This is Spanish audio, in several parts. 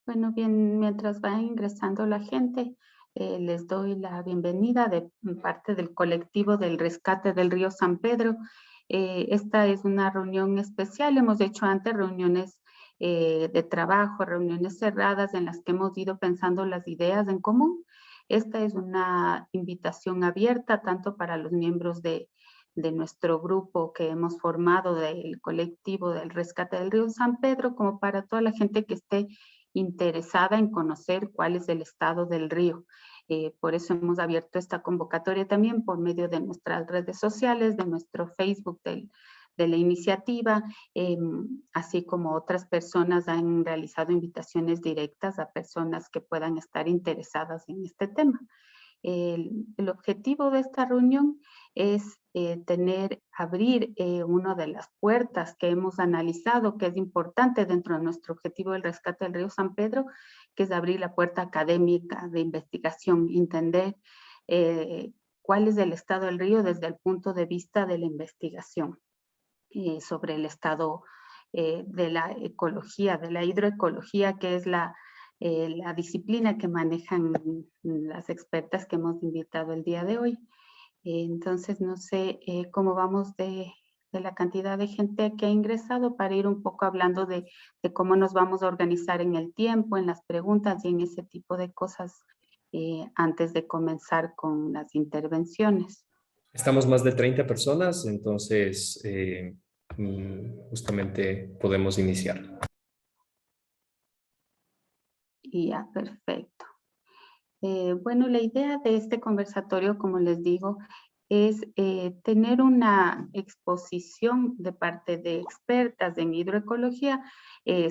Bueno, bien, mientras va ingresando la gente, les doy la bienvenida de parte del colectivo del Rescate del Río San Pedro. Esta es una reunión especial. Hemos hecho antes reuniones de trabajo, reuniones cerradas en las que hemos ido pensando las ideas en común. Esta es una invitación abierta tanto para los miembros de nuestro grupo que hemos formado del colectivo del Rescate del Río San Pedro, como para toda la gente que esté interesada en conocer cuál es el estado del río. Por eso hemos abierto esta convocatoria también por medio de nuestras redes sociales, de nuestro Facebook de la iniciativa, así como otras personas han realizado invitaciones directas a personas que puedan estar interesadas en este tema. El objetivo de esta reunión es abrir una de las puertas que hemos analizado, que es importante dentro de nuestro objetivo del rescate del río San Pedro, que es abrir la puerta académica de investigación, entender cuál es el estado del río desde el punto de vista de la investigación sobre el estado de la ecología, de la hidroecología, que es la disciplina que manejan las expertas que hemos invitado el día de hoy. Entonces, no sé cómo vamos de la cantidad de gente que ha ingresado para ir un poco hablando de cómo nos vamos a organizar en el tiempo, en las preguntas y en ese tipo de cosas antes de comenzar con las intervenciones. Estamos más de 30 personas, entonces justamente podemos iniciar. Ya, perfecto. Bueno, la idea de este conversatorio, como les digo, es tener una exposición de parte de expertas en hidroecología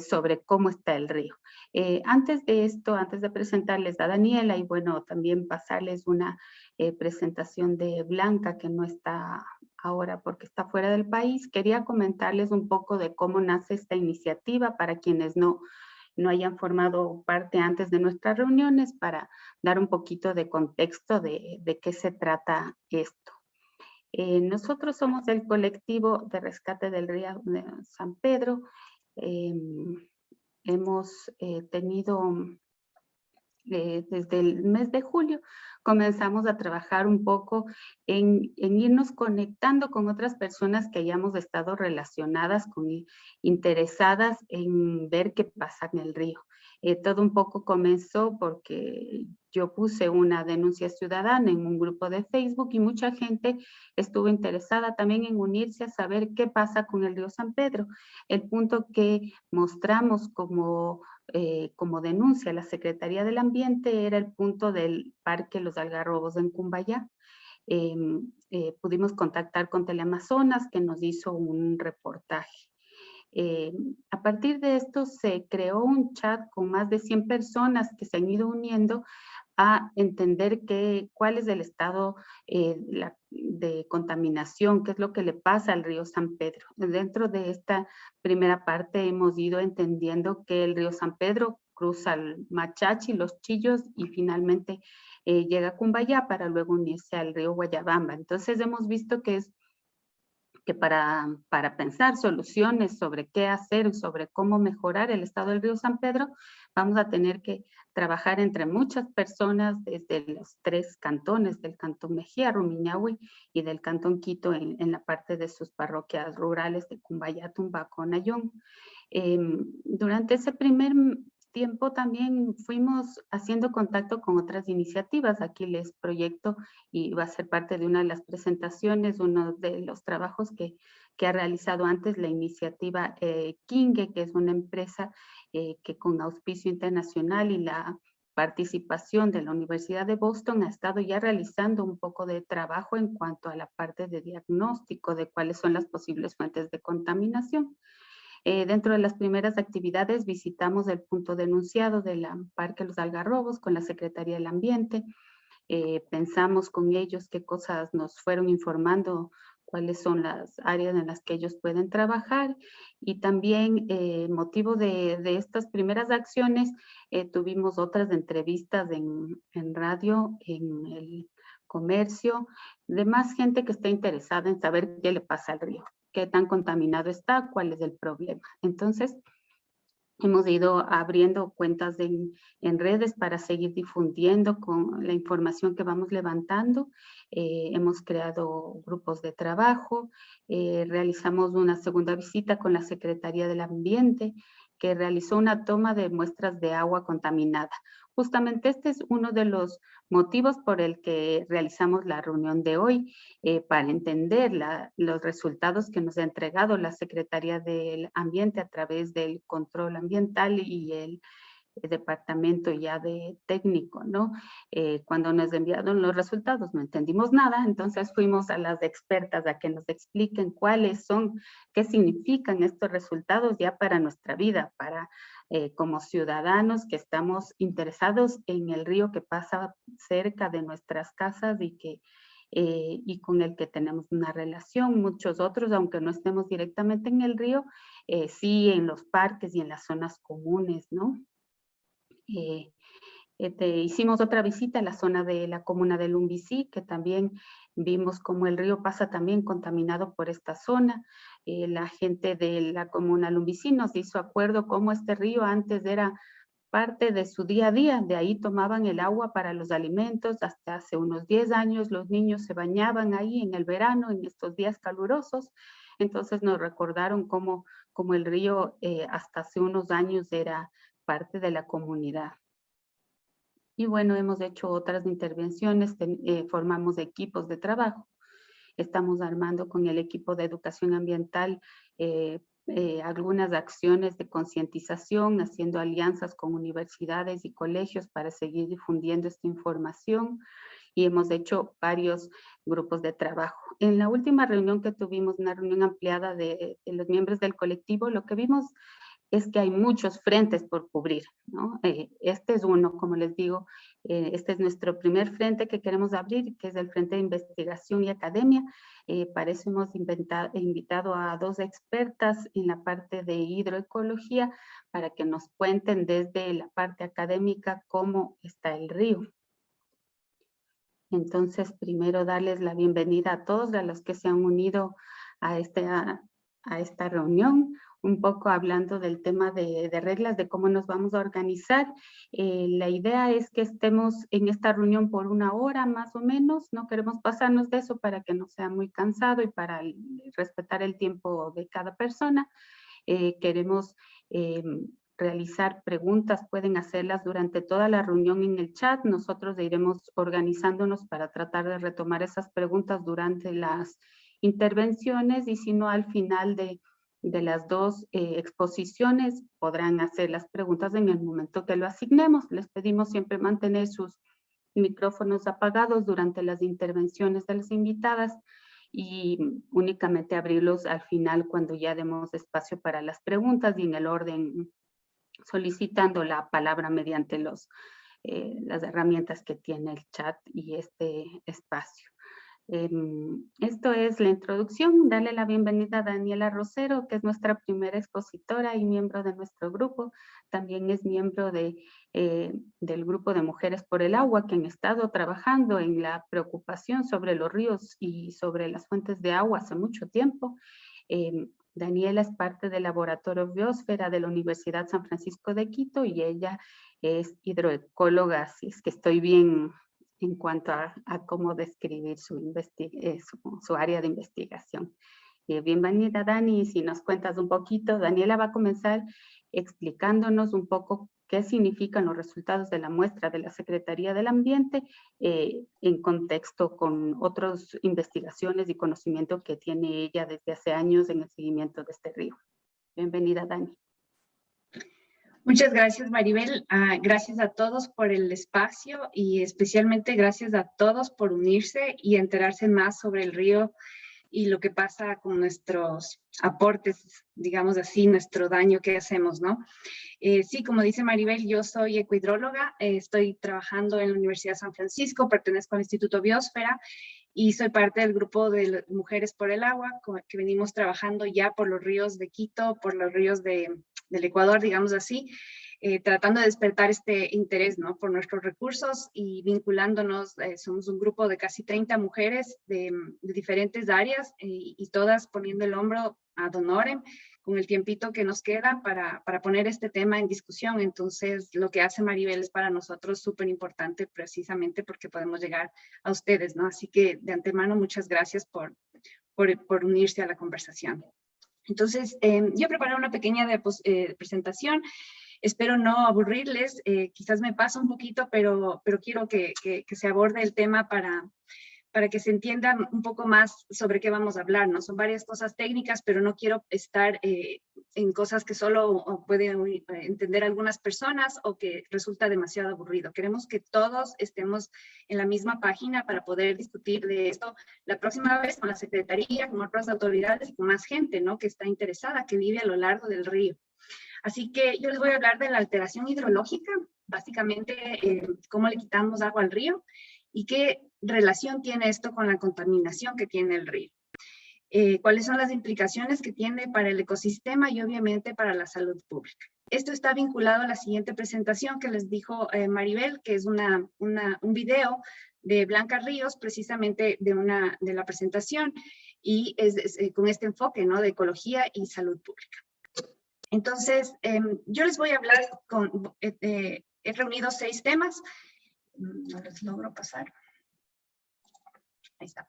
sobre cómo está el río. Antes de esto, antes de presentarles a Daniela y bueno, también pasarles una presentación de Blanca, que no está ahora porque está fuera del país, quería comentarles un poco de cómo nace esta iniciativa para quienes no hayan formado parte antes de nuestras reuniones, para dar un poquito de contexto de qué se trata esto. Nosotros somos el colectivo de rescate del río de San Pedro. Hemos tenido desde el mes de julio comenzamos a trabajar un poco en irnos conectando con otras personas que hayamos estado relacionadas, interesadas en ver qué pasa en el río. Todo un poco comenzó porque yo puse una denuncia ciudadana en un grupo de Facebook y mucha gente estuvo interesada también en unirse a saber qué pasa con el río San Pedro. El punto que mostramos como denuncia a la Secretaría del Ambiente era el punto del Parque Los Algarrobos en Cumbayá. Pudimos contactar con Teleamazonas, que nos hizo un reportaje. A partir de esto se creó un chat con más de 100 personas que se han ido uniendo a entender cuál es el estado de contaminación, qué es lo que le pasa al río San Pedro. Dentro de esta primera parte hemos ido entendiendo que el río San Pedro cruza el Machachi, los Chillos y finalmente llega a Cumbayá para luego unirse al río Guayabamba. Entonces hemos visto que para pensar soluciones sobre qué hacer, sobre cómo mejorar el estado del río San Pedro, vamos a tener que trabajar entre muchas personas desde los tres cantones, del Cantón Mejía, Rumiñahui y del Cantón Quito en la parte de sus parroquias rurales de Cumbayá, Tumbaco, Nayón. Durante ese primer tiempo también fuimos haciendo contacto con otras iniciativas. Aquí les proyecto y va a ser parte de una de las presentaciones, uno de los trabajos que ha realizado antes la iniciativa Kinge, que es una empresa que con auspicio internacional y la participación de la Universidad de Boston ha estado ya realizando un poco de trabajo en cuanto a la parte de diagnóstico de cuáles son las posibles fuentes de contaminación. Dentro de las primeras actividades visitamos el punto denunciado del Parque Los Algarrobos con la Secretaría del Ambiente. Pensamos con ellos qué cosas nos fueron informando, cuáles son las áreas en las que ellos pueden trabajar y también motivo de estas primeras acciones tuvimos otras entrevistas en radio, en el comercio, de más gente que está interesada en saber qué le pasa al río, qué tan contaminado está, cuál es el problema. Entonces, Hemos ido abriendo cuentas en redes para seguir difundiendo con la información que vamos levantando. Hemos creado grupos de trabajo, realizamos una segunda visita con la Secretaría del Ambiente, que realizó una toma de muestras de agua contaminada. Justamente este es uno de los motivos por el que realizamos la reunión de hoy, para entender los resultados que nos ha entregado la Secretaría del Ambiente a través del control ambiental y el departamento ya de técnico, ¿no? Cuando nos enviaron los resultados no entendimos nada, entonces fuimos a las expertas a que nos expliquen cuáles son, qué significan estos resultados ya para nuestra vida, para como ciudadanos que estamos interesados en el río que pasa cerca de nuestras casas y con el que tenemos una relación. Muchos otros, aunque no estemos directamente en el río, sí en los parques y en las zonas comunes, ¿no? Hicimos otra visita a la zona de la comuna de Lumbicí, que también vimos cómo el río pasa también contaminado por esta zona. La gente de la comuna Lumbicí nos hizo acuerdo cómo este río antes era parte de su día a día, de ahí tomaban el agua para los alimentos, hasta hace unos 10 años los niños se bañaban ahí en el verano, en estos días calurosos, entonces nos recordaron cómo el río hasta hace unos años era parte de la comunidad. Y bueno, hemos hecho otras intervenciones, formamos equipos de trabajo. Estamos armando con el equipo de educación ambiental algunas acciones de concientización, haciendo alianzas con universidades y colegios para seguir difundiendo esta información. Y hemos hecho varios grupos de trabajo. En la última reunión que tuvimos, una reunión ampliada de los miembros del colectivo, lo que vimos es que hay muchos frentes por cubrir, ¿no? Este es uno, como les digo, este es nuestro primer frente que queremos abrir, que es el Frente de Investigación y Academia. Para eso hemos invitado a 2 expertas en la parte de hidroecología para que nos cuenten desde la parte académica cómo está el río. Entonces, primero darles la bienvenida a todos, a los que se han unido a esta reunión, un poco hablando del tema de reglas, de cómo nos vamos a organizar. La idea es que estemos en esta reunión por 1 hora más o menos, no queremos pasarnos de eso para que no sea muy cansado y para respetar el tiempo de cada persona. Queremos realizar preguntas, pueden hacerlas durante toda la reunión en el chat. Nosotros iremos organizándonos para tratar de retomar esas preguntas durante las intervenciones y si no al final de las 2 exposiciones podrán hacer las preguntas en el momento que lo asignemos. Les pedimos siempre mantener sus micrófonos apagados durante las intervenciones de las invitadas y únicamente abrirlos al final cuando ya demos espacio para las preguntas y en el orden solicitando la palabra mediante las herramientas que tiene el chat y este espacio. Esto es la introducción. Darle la bienvenida a Daniela Rosero, que es nuestra primera expositora y miembro de nuestro grupo. También es miembro del grupo de Mujeres por el Agua, que han estado trabajando en la preocupación sobre los ríos y sobre las fuentes de agua hace mucho tiempo. Daniela es parte del Laboratorio Biosfera de la Universidad San Francisco de Quito y ella es hidroecóloga, así es que estoy bien en cuanto a cómo describir su área de investigación. Bienvenida, Dani, si nos cuentas un poquito. Daniela va a comenzar explicándonos un poco qué significan los resultados de la muestra de la Secretaría del Ambiente en contexto con otras investigaciones y conocimiento que tiene ella desde hace años en el seguimiento de este río. Bienvenida, Dani. Muchas gracias, Maribel. Gracias a todos por el espacio y especialmente gracias a todos por unirse y enterarse más sobre el río y lo que pasa con nuestros aportes, digamos así, nuestro daño que hacemos, ¿no? Sí, como dice Maribel, yo soy ecohidróloga, estoy trabajando en la Universidad de San Francisco, pertenezco al Instituto Biosfera y soy parte del grupo de Mujeres por el Agua, que venimos trabajando ya por los ríos de Quito, por los ríos del Ecuador, digamos así, tratando de despertar este interés, ¿no?, por nuestros recursos y vinculándonos. Somos un grupo de casi 30 mujeres de diferentes áreas y todas poniendo el hombro ad honorem con el tiempito que nos queda para poner este tema en discusión. Entonces, lo que hace Maribel es para nosotros súper importante precisamente porque podemos llegar a ustedes, ¿no? Así que de antemano, muchas gracias por unirse a la conversación. Entonces, yo preparé una pequeña presentación. Espero no aburrirles, quizás me paso un poquito, pero quiero que se aborde el tema para que se entienda un poco más sobre qué vamos a hablar, ¿no? Son varias cosas técnicas, pero no quiero estar en cosas que solo pueden entender algunas personas o que resulta demasiado aburrido. Queremos que todos estemos en la misma página para poder discutir de esto la próxima vez con la Secretaría, con otras autoridades y con más gente, ¿no? Que está interesada, que vive a lo largo del río. Así que yo les voy a hablar de la alteración hidrológica, básicamente cómo le quitamos agua al río y qué relación tiene esto con la contaminación que tiene el río. Cuáles son las implicaciones que tiene para el ecosistema y obviamente para la salud pública. Esto está vinculado a la siguiente presentación que les dijo Maribel, que es un video de Blanca Ríos, precisamente de la presentación, y es con este enfoque, ¿no? De ecología y salud pública. Entonces, yo les voy a hablar he reunido 6 temas. No les logro pasar. Ahí está.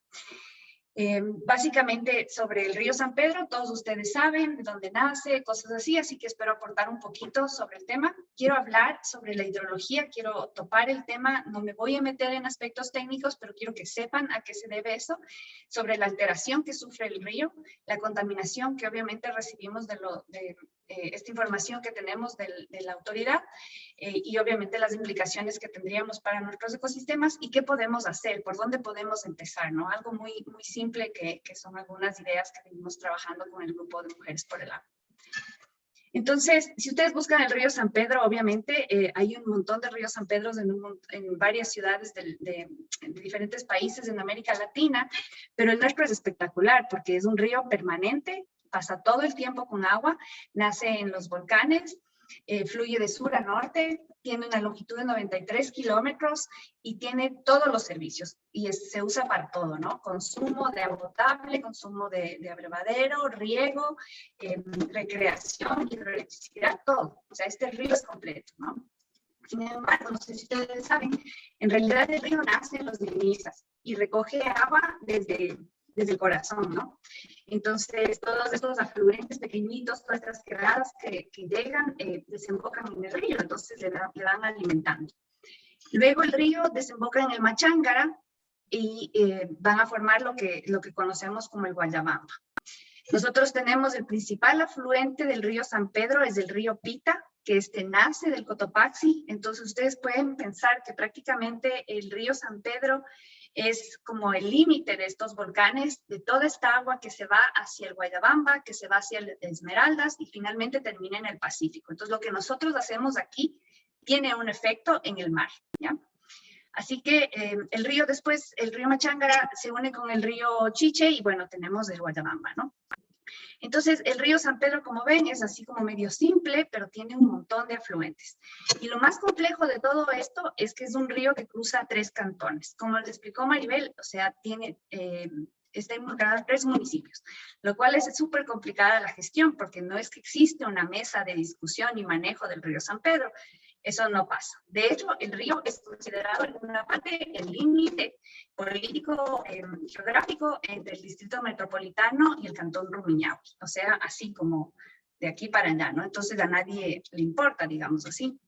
Básicamente sobre el río San Pedro, todos ustedes saben de dónde nace, cosas así que espero aportar un poquito sobre el tema. Quiero hablar sobre la hidrología, quiero topar el tema, no me voy a meter en aspectos técnicos, pero quiero que sepan a qué se debe eso, sobre la alteración que sufre el río, la contaminación que obviamente recibimos de esta información que tenemos de la autoridad y obviamente las implicaciones que tendríamos para nuestros ecosistemas y qué podemos hacer, por dónde podemos empezar, ¿no? Algo muy simple que son algunas ideas que venimos trabajando con el grupo de Mujeres por el Agua. Entonces, si ustedes buscan el río San Pedro, obviamente hay un montón de ríos San Pedro en varias ciudades de diferentes países en América Latina, pero el nuestro es espectacular porque es un río permanente, pasa todo el tiempo con agua, nace en los volcanes, fluye de sur a norte, tiene una longitud de 93 kilómetros y tiene todos los servicios y se usa para todo, ¿no? Consumo de agua potable, consumo de abrevadero, riego, recreación, hidroelectricidad, todo. O sea, este río es completo, ¿no? Sin embargo, no sé si ustedes saben, en realidad el río nace en los Divisas y recoge agua desde el corazón, ¿no? Entonces, todos estos afluentes pequeñitos, todas estas quebradas que llegan, desembocan en el río, entonces le van alimentando. Luego el río desemboca en el Machángara y van a formar lo que conocemos como el Guayabamba. Nosotros tenemos el principal afluente del río San Pedro, es el río Pita, que nace del Cotopaxi. Entonces, ustedes pueden pensar que prácticamente el río San Pedro es como el límite de estos volcanes, de toda esta agua que se va hacia el Guayabamba, que se va hacia el Esmeraldas y finalmente termina en el Pacífico. Entonces, lo que nosotros hacemos aquí tiene un efecto en el mar, ¿ya? Así que el río Machángara se une con el río Chiche y bueno, tenemos el Guayabamba, ¿no? Entonces, el río San Pedro, como ven, es así como medio simple, pero tiene un montón de afluentes. Y lo más complejo de todo esto es que es un río que cruza 3 cantones. Como les explicó Maribel, o sea, está involucrado en 3 municipios, lo cual es súper complicada la gestión, porque no es que existe una mesa de discusión y manejo del río San Pedro. Eso no pasa. De hecho, el río es considerado en una parte el límite político geográfico entre el distrito metropolitano y el cantón Rumiñahui. O sea, así como de aquí para allá, ¿no? Entonces a nadie le importa, digamos así.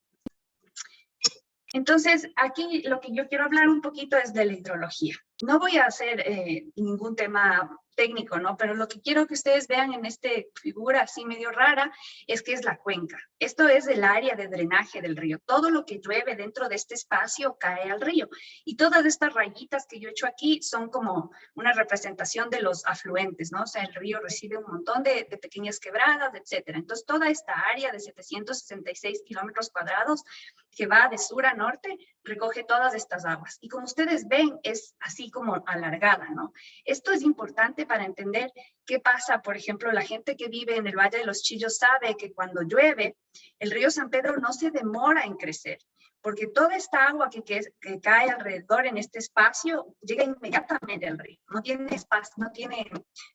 Entonces, aquí lo que yo quiero hablar un poquito es de la hidrología. No voy a hacer ningún tema técnico, ¿no? Pero lo que quiero que ustedes vean en esta figura así medio rara es que es la cuenca. Esto es el área de drenaje del río. Todo lo que llueve dentro de este espacio cae al río. Y todas estas rayitas que yo he hecho aquí son como una representación de los afluentes, ¿no? O sea, el río recibe un montón de pequeñas quebradas, etcétera. Entonces, toda esta área de 766 kilómetros cuadrados que va de sur a norte recoge todas estas aguas. Y como ustedes ven, es así así como alargada, ¿no? Esto es importante para entender qué pasa. Por ejemplo, la gente que vive en el Valle de los Chillos sabe que cuando llueve, el río San Pedro no se demora en crecer, porque toda esta agua que cae alrededor en este espacio llega inmediatamente al río. No tiene espacio,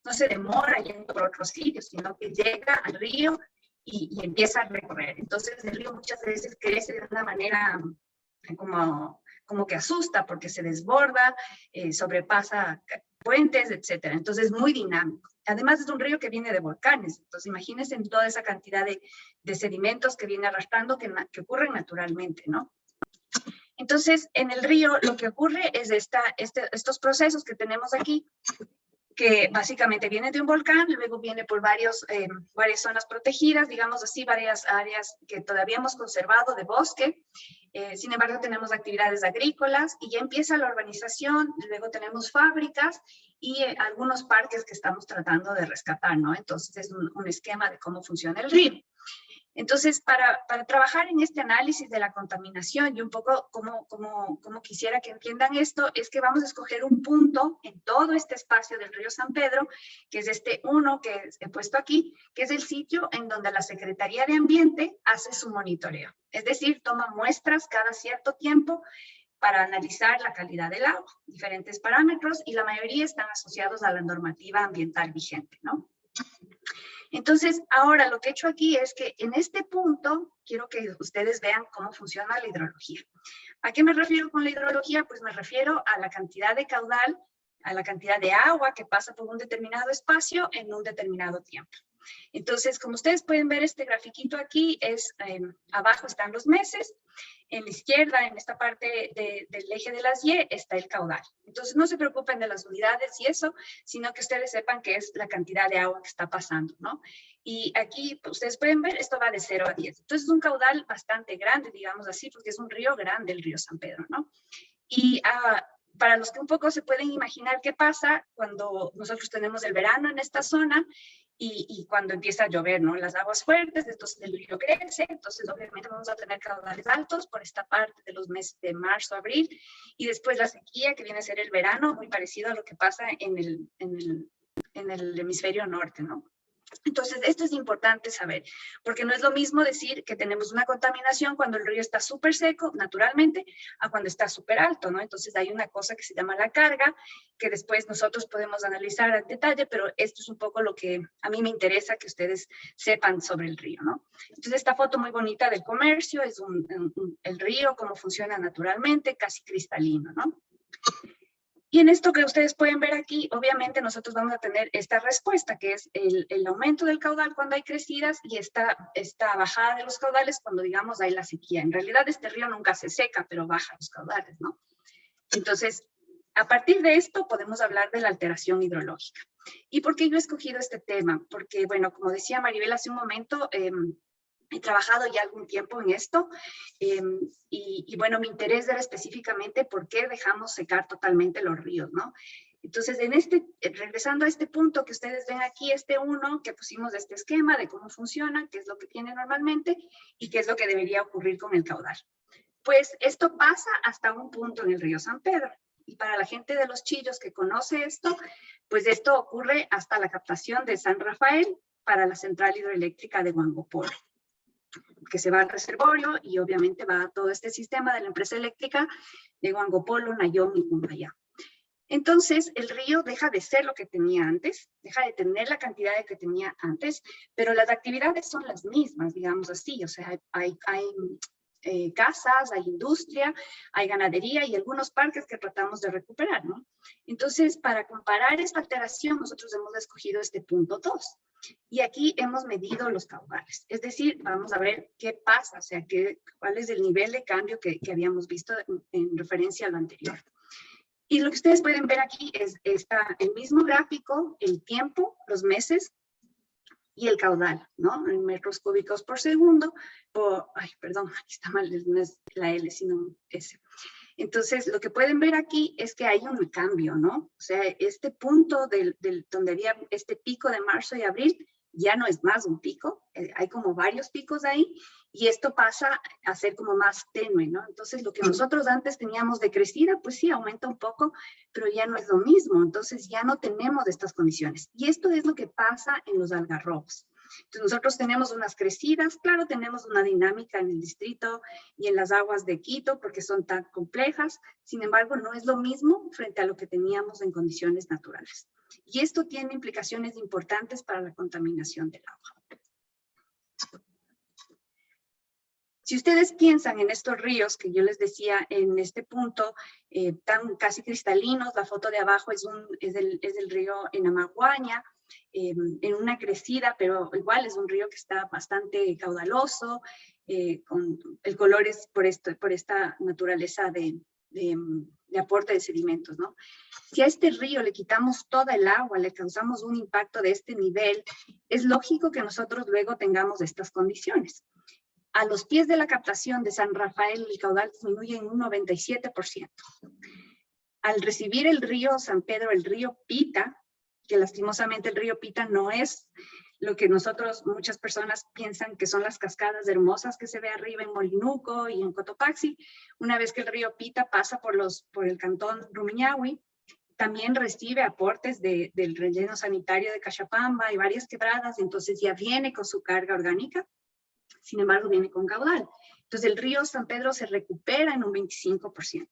no se demora yendo por otros sitios, sino que llega al río y empieza a recorrer. Entonces el río muchas veces crece de una manera como que asusta, porque se desborda, sobrepasa puentes, etc. Entonces es muy dinámico. Además es un río que viene de volcanes, entonces imagínense en toda esa cantidad de sedimentos que viene arrastrando que ocurren naturalmente, ¿no? Entonces, en el río lo que ocurre es estos procesos que tenemos aquí, que básicamente viene de un volcán, luego viene por varias zonas protegidas, digamos así, varias áreas que todavía hemos conservado de bosque. Sin embargo, tenemos actividades agrícolas y ya empieza la urbanización, luego tenemos fábricas y algunos parques que estamos tratando de rescatar, ¿no? Entonces, es un esquema de cómo funciona el río. Entonces, para trabajar en este análisis de la contaminación y un poco como quisiera que entiendan esto, es que vamos a escoger un punto en todo este espacio del río San Pedro, que es este uno que he puesto aquí, que es el sitio en donde la Secretaría de Ambiente hace su monitoreo. Es decir, toma muestras cada cierto tiempo para analizar la calidad del agua, diferentes parámetros, y la mayoría están asociados a la normativa ambiental vigente, ¿no? Entonces, ahora lo que he hecho aquí es que en este punto quiero que ustedes vean cómo funciona la hidrología. ¿A qué me refiero con la hidrología? Pues me refiero a la cantidad de caudal, a la cantidad de agua que pasa por un determinado espacio en un determinado tiempo. Entonces, como ustedes pueden ver, este grafiquito aquí abajo están los meses. En la izquierda, en esta parte del eje de las Y, está el caudal. Entonces, no se preocupen de las unidades y eso, sino que ustedes sepan que es la cantidad de agua que está pasando, ¿no? Y aquí, pues, ustedes pueden ver, esto va de 0 a 10. Entonces, es un caudal bastante grande, digamos así, porque es un río grande, el río San Pedro, ¿no? Y para los que un poco se pueden imaginar qué pasa cuando nosotros tenemos el verano en esta zona y cuando empieza a llover, ¿no? Las aguas fuertes, entonces el río crece, entonces obviamente vamos a tener caudales altos por esta parte de los meses de marzo, abril, y después la sequía, que viene a ser el verano, muy parecido a lo que pasa en el hemisferio norte, ¿no? Entonces, esto es importante saber, porque no es lo mismo decir que tenemos una contaminación cuando el río está súper seco, naturalmente, a cuando está súper alto, ¿no? Entonces, hay una cosa que se llama la carga, que después nosotros podemos analizar al detalle, pero esto es un poco lo que a mí me interesa que ustedes sepan sobre el río, ¿no? Entonces, esta foto muy bonita del comercio es el río, cómo funciona naturalmente, casi cristalino, ¿no? Y en esto que ustedes pueden ver aquí, obviamente nosotros vamos a tener esta respuesta, que es el aumento del caudal cuando hay crecidas y esta bajada de los caudales cuando, digamos, hay la sequía. En realidad este río nunca se seca, pero baja los caudales, ¿no? Entonces, a partir de esto podemos hablar de la alteración hidrológica. ¿Y por qué yo he escogido este tema? Porque, bueno, como decía Maribel hace un momento, he trabajado ya algún tiempo en esto y bueno, mi interés era específicamente por qué dejamos secar totalmente los ríos, ¿no? Entonces, regresando a este punto que ustedes ven aquí, este uno que pusimos de este esquema de cómo funciona, qué es lo que tiene normalmente y qué es lo que debería ocurrir con el caudal. Pues esto pasa hasta un punto en el río San Pedro. Y para la gente de Los Chillos que conoce esto, pues esto ocurre hasta la captación de San Rafael para la central hidroeléctrica de Huangopolo, que se va al reservorio y obviamente va a todo este sistema de la empresa eléctrica de Huangopolo, Nayón y Cumbayá. Entonces, el río deja de ser lo que tenía antes, deja de tener la cantidad que tenía antes, pero las actividades son las mismas, digamos así. O sea, hay casas, hay industria, hay ganadería y algunos parques que tratamos de recuperar, ¿no? Entonces, para comparar esta alteración, nosotros hemos escogido este punto 2. Y aquí hemos medido los caudales. Es decir, vamos a ver qué pasa, o sea, cuál es el nivel de cambio que habíamos visto en referencia a lo anterior. Y lo que ustedes pueden ver aquí es el mismo gráfico, el tiempo, los meses y el caudal, ¿no? En metros cúbicos por segundo. Ay, perdón, aquí está mal, no es la L, sino S. Entonces, lo que pueden ver aquí es que hay un cambio, ¿no? O sea, este punto donde había este pico de marzo y abril ya no es más un pico, hay como varios picos ahí, y esto pasa a ser como más tenue, ¿no? Entonces, lo que nosotros antes teníamos de crecida, pues sí, aumenta un poco, pero ya no es lo mismo, entonces ya no tenemos estas condiciones. Y esto es lo que pasa en los algarrobos. Entonces, nosotros tenemos unas crecidas, claro, tenemos una dinámica en el distrito y en las aguas de Quito, porque son tan complejas, sin embargo, no es lo mismo frente a lo que teníamos en condiciones naturales. Y esto tiene implicaciones importantes para la contaminación del agua. Si ustedes piensan en estos ríos que yo les decía en este punto, tan casi cristalinos, la foto de abajo es del río en Amaguaña, en una crecida, pero igual es un río que está bastante caudaloso, el color es por esta naturaleza de aporte de sedimentos, ¿no? Si a este río le quitamos toda el agua, le causamos un impacto de este nivel, es lógico que nosotros luego tengamos estas condiciones. A los pies de la captación de San Rafael, el caudal disminuye en un 97%. Al recibir el río San Pedro, el río Pita, que lastimosamente el río Pita no es lo que muchas personas piensan que son las cascadas hermosas que se ve arriba en Molinuco y en Cotopaxi. Una vez que el río Pita pasa por el cantón Rumiñahui, también recibe aportes del relleno sanitario de Cachapamba y varias quebradas, entonces ya viene con su carga orgánica, sin embargo viene con caudal. Entonces el río San Pedro se recupera en un 25%.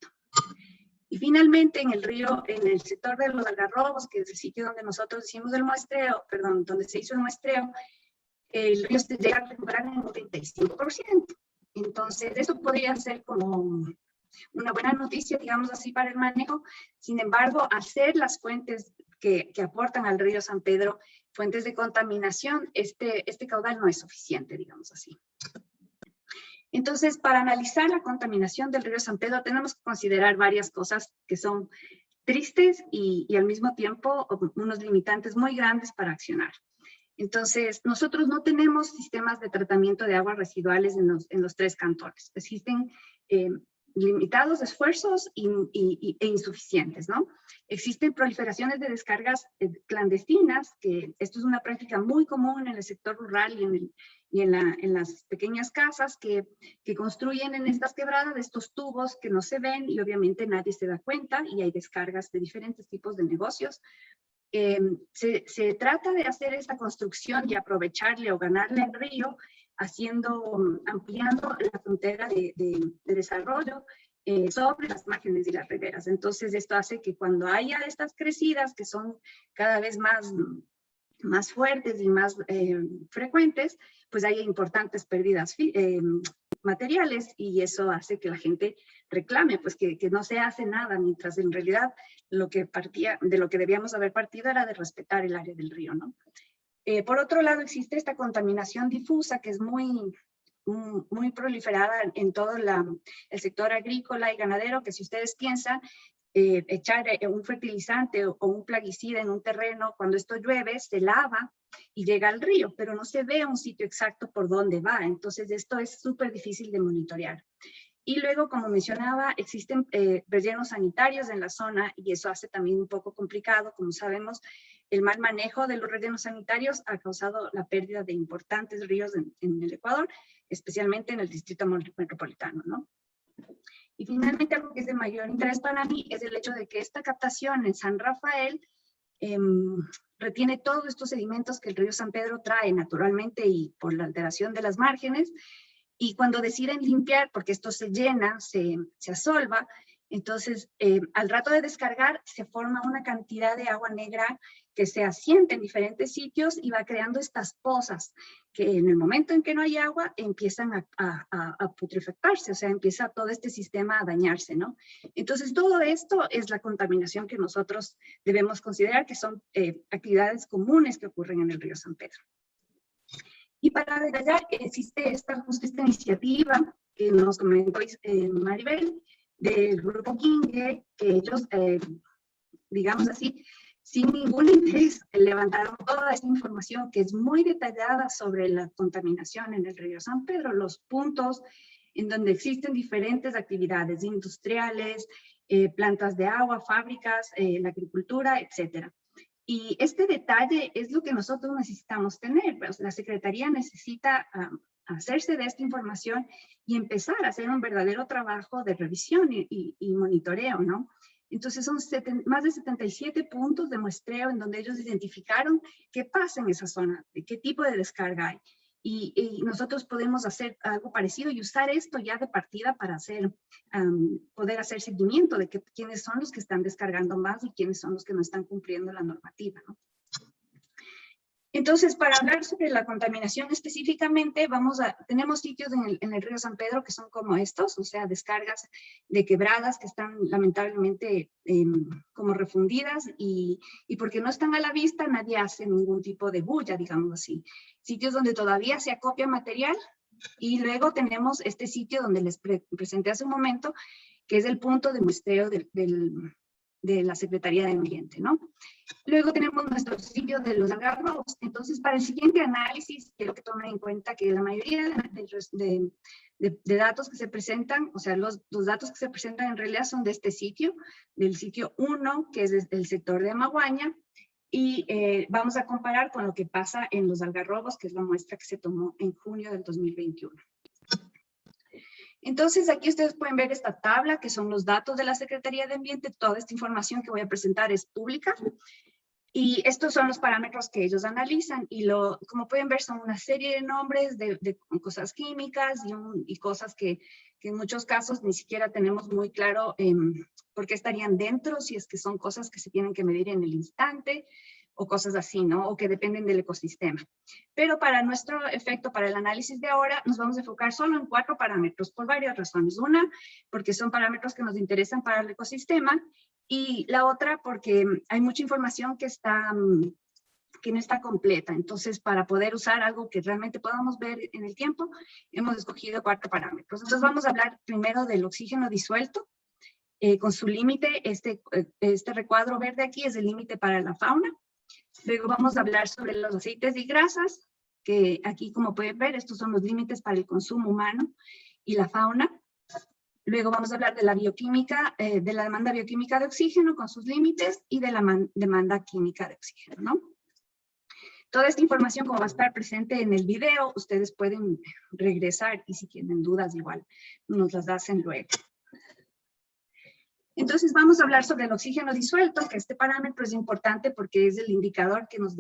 Y finalmente en el sector de los algarrobos, que es el sitio donde nosotros hicimos el muestreo, donde se hizo el muestreo, el río se llega a recuperar en un 35%. Entonces eso podría ser como una buena noticia, digamos así, para el manejo. Sin embargo, hacer las fuentes que aportan al río San Pedro, fuentes de contaminación, este caudal no es suficiente, digamos así. Entonces, para analizar la contaminación del río San Pedro, tenemos que considerar varias cosas que son tristes y al mismo tiempo unos limitantes muy grandes para accionar. Entonces, nosotros no tenemos sistemas de tratamiento de aguas residuales en los tres cantones. Existen limitados esfuerzos e insuficientes, ¿no? Existen proliferaciones de descargas clandestinas, que esto es una práctica muy común en el sector rural y en las pequeñas casas que construyen en estas quebradas estos tubos que no se ven y obviamente nadie se da cuenta, y hay descargas de diferentes tipos de negocios. Se trata de hacer esta construcción y aprovecharle o ganarle el río, ampliando la frontera de desarrollo sobre las márgenes y las riberas. Entonces esto hace que cuando haya estas crecidas que son cada vez más fuertes y más frecuentes, pues haya importantes pérdidas materiales, y eso hace que la gente reclame, pues que no se hace nada, mientras en realidad de lo que debíamos haber partido era de respetar el área del río, ¿no? Por otro lado, existe esta contaminación difusa que es muy proliferada en todo el sector agrícola y ganadero, que si ustedes piensan, echar un fertilizante o un plaguicida en un terreno, cuando esto llueve, se lava y llega al río, pero no se ve un sitio exacto por dónde va. Entonces esto es súper difícil de monitorear. Y luego, como mencionaba, existen rellenos sanitarios en la zona, y eso hace también un poco complicado. Como sabemos, el mal manejo de los rellenos sanitarios ha causado la pérdida de importantes ríos en el Ecuador, especialmente en el distrito metropolitano, ¿no? Y finalmente, algo que es de mayor interés para mí es el hecho de que esta captación en San Rafael retiene todos estos sedimentos que el río San Pedro trae naturalmente y por la alteración de las márgenes. Y cuando deciden limpiar, porque esto se llena, se asolva, entonces al rato de descargar se forma una cantidad de agua negra que se asienta en diferentes sitios y va creando estas pozas que en el momento en que no hay agua empiezan a putrefactarse, o sea, empieza todo este sistema a dañarse, ¿no? Entonces todo esto es la contaminación que nosotros debemos considerar que son actividades comunes que ocurren en el río San Pedro. Y para detallar, existe justo esta iniciativa que nos comentó Maribel, del grupo Kingue, que ellos, digamos así, sin ningún interés, levantaron toda esta información que es muy detallada sobre la contaminación en el río San Pedro, los puntos en donde existen diferentes actividades industriales, plantas de agua, fábricas, la agricultura, etc. Y este detalle es lo que nosotros necesitamos tener. Pues la Secretaría necesita hacerse de esta información y empezar a hacer un verdadero trabajo de revisión y monitoreo, ¿no? Entonces son más de 77 puntos de muestreo en donde ellos identificaron qué pasa en esa zona, de qué tipo de descarga hay. Y nosotros podemos hacer algo parecido y usar esto ya de partida para poder hacer seguimiento de quiénes son los que están descargando más y quiénes son los que no están cumpliendo la normativa, ¿no? Entonces, para hablar sobre la contaminación específicamente, tenemos sitios en el río San Pedro que son como estos, o sea, descargas de quebradas que están lamentablemente como refundidas y porque no están a la vista, nadie hace ningún tipo de bulla, digamos así. Sitios donde todavía se acopia material y luego tenemos este sitio donde les presenté hace un momento, que es el punto de muestreo de la Secretaría de Ambiente, ¿no? Luego tenemos nuestro sitio de los algarrobos. Entonces, para el siguiente análisis, quiero que tomen en cuenta que la mayoría de datos que se presentan, o sea, los datos que se presentan en realidad son de este sitio, del sitio 1, que es el sector de Amaguaña, y vamos a comparar con lo que pasa en los algarrobos, que es la muestra que se tomó en junio del 2021. Entonces, aquí ustedes pueden ver esta tabla, que son los datos de la Secretaría de Ambiente. Toda esta información que voy a presentar es pública. Y estos son los parámetros que ellos analizan. Y como pueden ver, son una serie de nombres de cosas químicas y cosas que en muchos casos ni siquiera tenemos muy claro por qué estarían dentro, si es que son cosas que se tienen que medir en el instante, o cosas así, ¿no? O que dependen del ecosistema. Pero para nuestro efecto, para el análisis de ahora, nos vamos a enfocar solo en 4 parámetros por varias razones. Una, porque son parámetros que nos interesan para el ecosistema, y la otra, porque hay mucha información que no está completa. Entonces, para poder usar algo que realmente podamos ver en el tiempo, hemos escogido 4 parámetros. Entonces, vamos a hablar primero del oxígeno disuelto, con su límite. Este recuadro verde aquí es el límite para la fauna. Luego vamos a hablar sobre los aceites y grasas, que aquí, como pueden ver, estos son los límites para el consumo humano y la fauna. Luego vamos a hablar de la bioquímica, de la demanda bioquímica de oxígeno con sus límites y de la demanda química de oxígeno, ¿no? Toda esta información, como va a estar presente en el video, ustedes pueden regresar y si tienen dudas igual nos las hacen luego. Entonces vamos a hablar sobre el oxígeno disuelto, que este parámetro es importante porque es el indicador que nos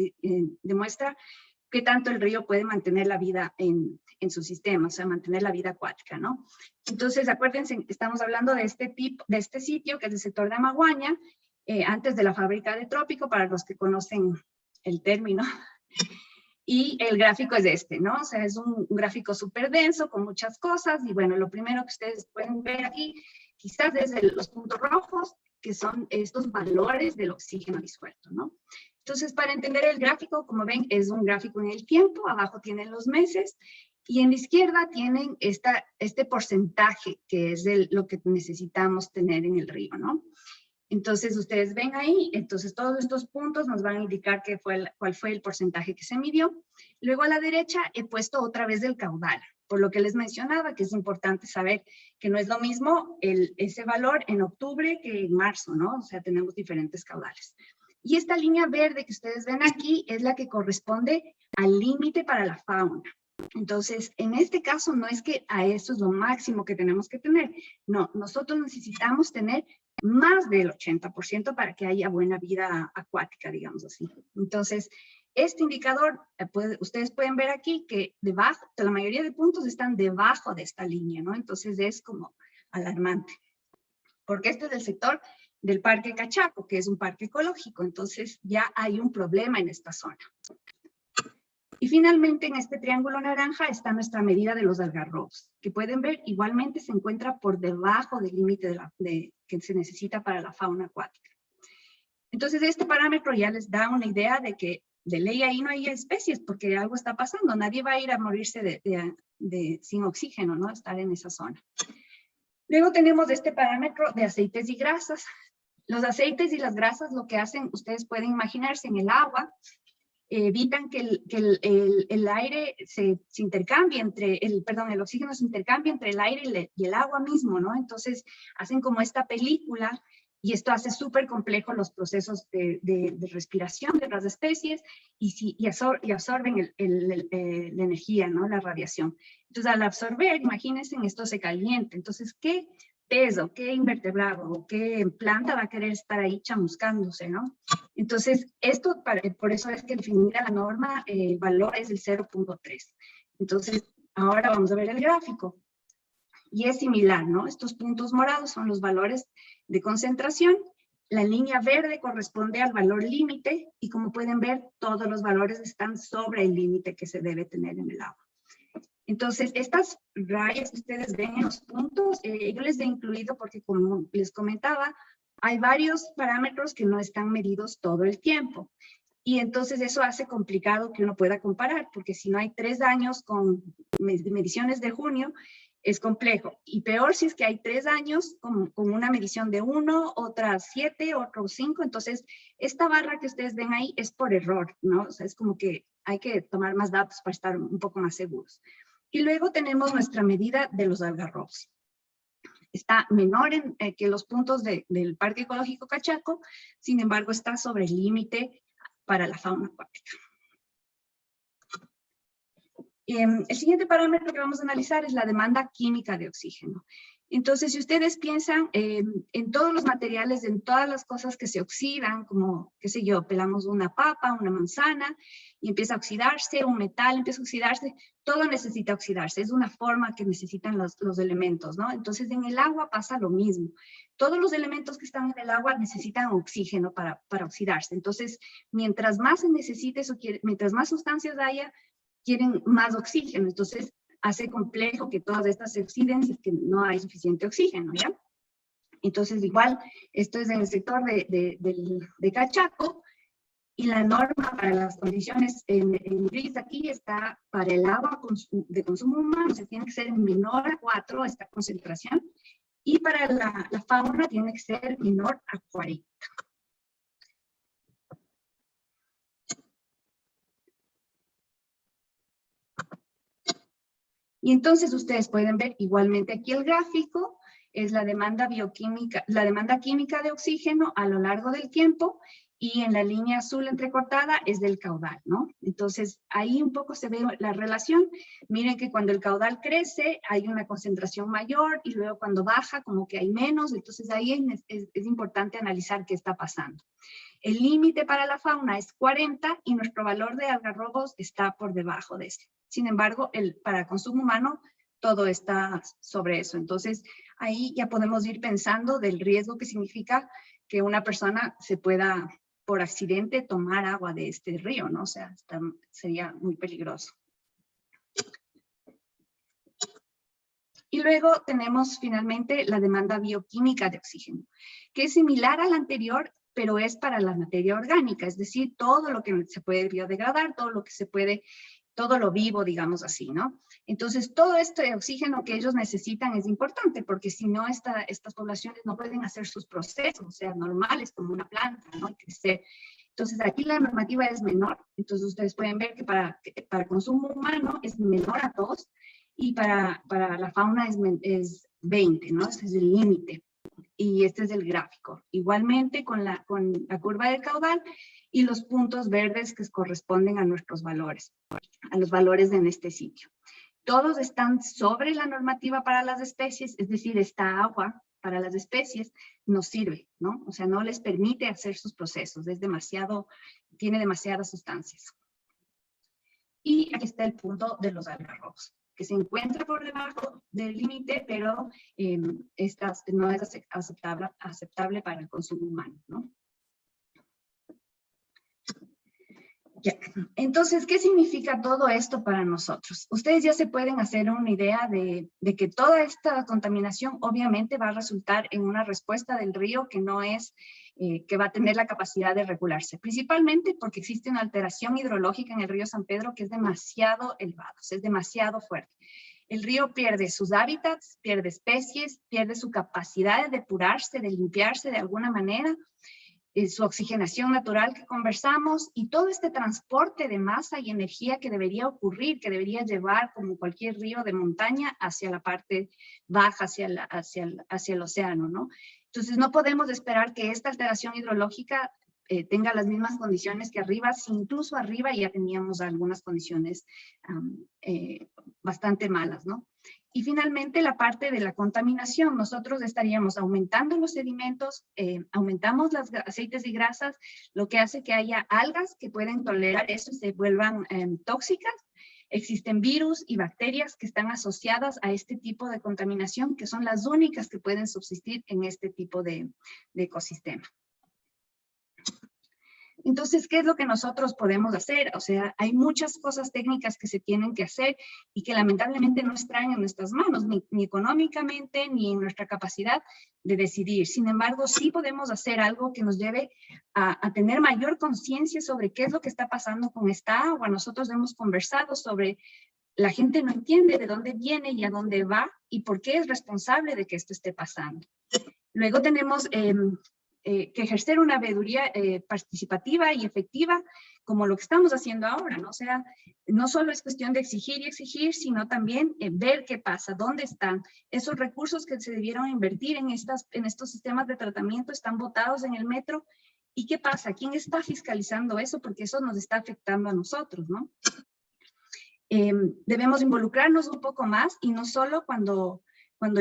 demuestra qué tanto el río puede mantener la vida en su sistema, o sea, mantener la vida acuática, ¿no? Entonces, acuérdense, estamos hablando de este sitio, que es el sector de Amaguaña, antes de la fábrica de Trópico, para los que conocen el término. Y el gráfico es este, ¿no? O sea, es un gráfico súper denso, con muchas cosas, y bueno, lo primero que ustedes pueden ver aquí, quizás desde los puntos rojos, que son estos valores del oxígeno disuelto, ¿no? Entonces, para entender el gráfico, como ven, es un gráfico en el tiempo, abajo tienen los meses, y en la izquierda tienen este porcentaje, que es lo que necesitamos tener en el río, ¿no? Entonces, ustedes ven ahí, entonces todos estos puntos nos van a indicar cuál fue el porcentaje que se midió. Luego a la derecha he puesto otra vez el caudal, por lo que les mencionaba que es importante saber que no es lo mismo ese valor en octubre que en marzo, ¿no? O sea, tenemos diferentes caudales. Y esta línea verde que ustedes ven aquí es la que corresponde al límite para la fauna. Entonces, en este caso no es que a eso es lo máximo que tenemos que tener. No, nosotros necesitamos tener más del 80% para que haya buena vida acuática, digamos así. Entonces, este indicador, ustedes pueden ver aquí que la mayoría de puntos están debajo de esta línea, ¿no? Entonces es como alarmante. Porque este es el sector del Parque Cachaco, que es un parque ecológico, entonces ya hay un problema en esta zona. Y finalmente en este triángulo naranja está nuestra medida de los algarrobos, que pueden ver igualmente se encuentra por debajo del límite que se necesita para la fauna acuática. Entonces este parámetro ya les da una idea de que de ley ahí no hay especies porque algo está pasando, nadie va a ir a morirse sin oxígeno, ¿no? Estar en esa zona. Luego tenemos este parámetro de aceites y grasas. Los aceites y las grasas lo que hacen, ustedes pueden imaginarse en el agua, evitan que el aire se intercambie el oxígeno se intercambie entre el aire y el agua mismo, ¿no? Entonces hacen como esta película Y esto hace súper complejo los procesos de respiración de las especies y absorben la energía, ¿no? La radiación. Entonces, al absorber, imagínense, esto se calienta. Entonces, ¿qué peso, qué invertebrado o qué planta va a querer estar ahí chamuscándose, ¿no? Entonces, por eso es que definida la norma, el valor es el 0.3. Entonces, ahora vamos a ver el gráfico. Y es similar, ¿no? Estos puntos morados son los valores de concentración. La línea verde corresponde al valor límite y como pueden ver, todos los valores están sobre el límite que se debe tener en el agua. Entonces, estas rayas que ustedes ven en los puntos, yo les he incluido porque, como les comentaba, hay varios parámetros que no están medidos todo el tiempo. Y entonces eso hace complicado que uno pueda comparar, porque si no hay 3 años con mediciones de junio, es complejo. Y peor si es que hay 3 años con una medición de 1, otra 7, otro 5. Entonces, esta barra que ustedes ven ahí es por error, ¿no? O sea, es como que hay que tomar más datos para estar un poco más seguros. Y luego tenemos nuestra medida de los algarrobos. Está menor que los puntos del Parque Ecológico Cachaco, sin embargo, está sobre el límite para la fauna acuática. El siguiente parámetro que vamos a analizar es la demanda química de oxígeno. Entonces, si ustedes piensan en todos los materiales, en todas las cosas que se oxidan, como, qué sé yo, pelamos una papa, una manzana, y empieza a oxidarse, un metal empieza a oxidarse, todo necesita oxidarse, es una forma que necesitan los elementos, ¿no? Entonces, en el agua pasa lo mismo. Todos los elementos que están en el agua necesitan oxígeno para oxidarse. Entonces, mientras más se necesite eso, mientras más sustancias haya, quieren más oxígeno. Entonces, hace complejo que todas estas se oxiden si es que no hay suficiente oxígeno, ¿ya? Entonces, igual, esto es en el sector de Cachaco, y la norma para las condiciones en gris aquí está para el agua de consumo humano, o sea, tiene que ser menor a 4 esta concentración, y para la fauna tiene que ser menor a 40. Y entonces ustedes pueden ver igualmente aquí el gráfico, es la demanda bioquímica, la demanda química de oxígeno a lo largo del tiempo, y en la línea azul entrecortada es del caudal, ¿no? Entonces ahí un poco se ve la relación. Miren que cuando el caudal crece hay una concentración mayor y luego cuando baja como que hay menos, entonces ahí es importante analizar qué está pasando. El límite para la fauna es 40 y nuestro valor de algarrobos está por debajo de ese. Sin embargo, para consumo humano, todo está sobre eso. Entonces, ahí ya podemos ir pensando del riesgo que significa que una persona se pueda, por accidente, tomar agua de este río, ¿no? O sea, sería muy peligroso. Y luego tenemos finalmente la demanda bioquímica de oxígeno, que es similar a la anterior, pero es para la materia orgánica, es decir, todo lo que se puede biodegradar, todo lo que se puede, todo lo vivo, digamos así, ¿no? Entonces, todo este oxígeno que ellos necesitan es importante, porque si no, estas poblaciones no pueden hacer sus procesos, o sea, normales, como una planta, ¿no? Y crecer. Entonces, aquí la normativa es menor, entonces ustedes pueden ver que para consumo humano es menor a 2, y para la fauna es 20, ¿no? Ese es el límite. Y este es el gráfico. Igualmente con la curva del caudal y los puntos verdes que corresponden a nuestros valores, a los valores en este sitio. Todos están sobre la normativa para las especies, es decir, esta agua para las especies no sirve, ¿no? O sea, no les permite hacer sus procesos, tiene demasiadas sustancias. Y aquí está el punto de los algarrobos, que se encuentra por debajo del límite, pero no es aceptable para el consumo humano, ¿no? Ya. Entonces, ¿qué significa todo esto para nosotros? Ustedes ya se pueden hacer una idea de que toda esta contaminación obviamente va a resultar en una respuesta del río que no es, que va a tener la capacidad de regularse, principalmente porque existe una alteración hidrológica en el río San Pedro que es demasiado elevada, es demasiado fuerte. El río pierde sus hábitats, pierde especies, pierde su capacidad de depurarse, de limpiarse de alguna manera, su oxigenación natural que conversamos, y todo este transporte de masa y energía que debería ocurrir, que debería llevar como cualquier río de montaña hacia la parte baja, hacia el océano, ¿no? Entonces, no podemos esperar que esta alteración hidrológica tenga las mismas condiciones que arriba, si incluso arriba ya teníamos algunas condiciones bastante malas, ¿no? Y finalmente, la parte de la contaminación. Nosotros estaríamos aumentando los sedimentos, aumentamos los aceites y grasas, lo que hace que haya algas que pueden tolerar eso y se vuelvan tóxicas. Existen virus y bacterias que están asociadas a este tipo de contaminación, que son las únicas que pueden subsistir en este tipo de ecosistema. Entonces, ¿qué es lo que nosotros podemos hacer? O sea, hay muchas cosas técnicas que se tienen que hacer y que lamentablemente no están en nuestras manos, ni económicamente, ni en nuestra capacidad de decidir. Sin embargo, sí podemos hacer algo que nos lleve a tener mayor conciencia sobre qué es lo que está pasando con esta agua. Nosotros hemos conversado sobre la gente no entiende de dónde viene y a dónde va y por qué es responsable de que esto esté pasando. Luego tenemos que ejercer una veeduría participativa y efectiva, como lo que estamos haciendo ahora, ¿no? O sea, no solo es cuestión de exigir y exigir, sino también ver qué pasa, dónde están esos recursos que se debieron invertir en estos sistemas de tratamiento, están botados en el metro, y qué pasa, quién está fiscalizando eso, porque eso nos está afectando a nosotros, ¿no? Debemos involucrarnos un poco más, y no solo cuando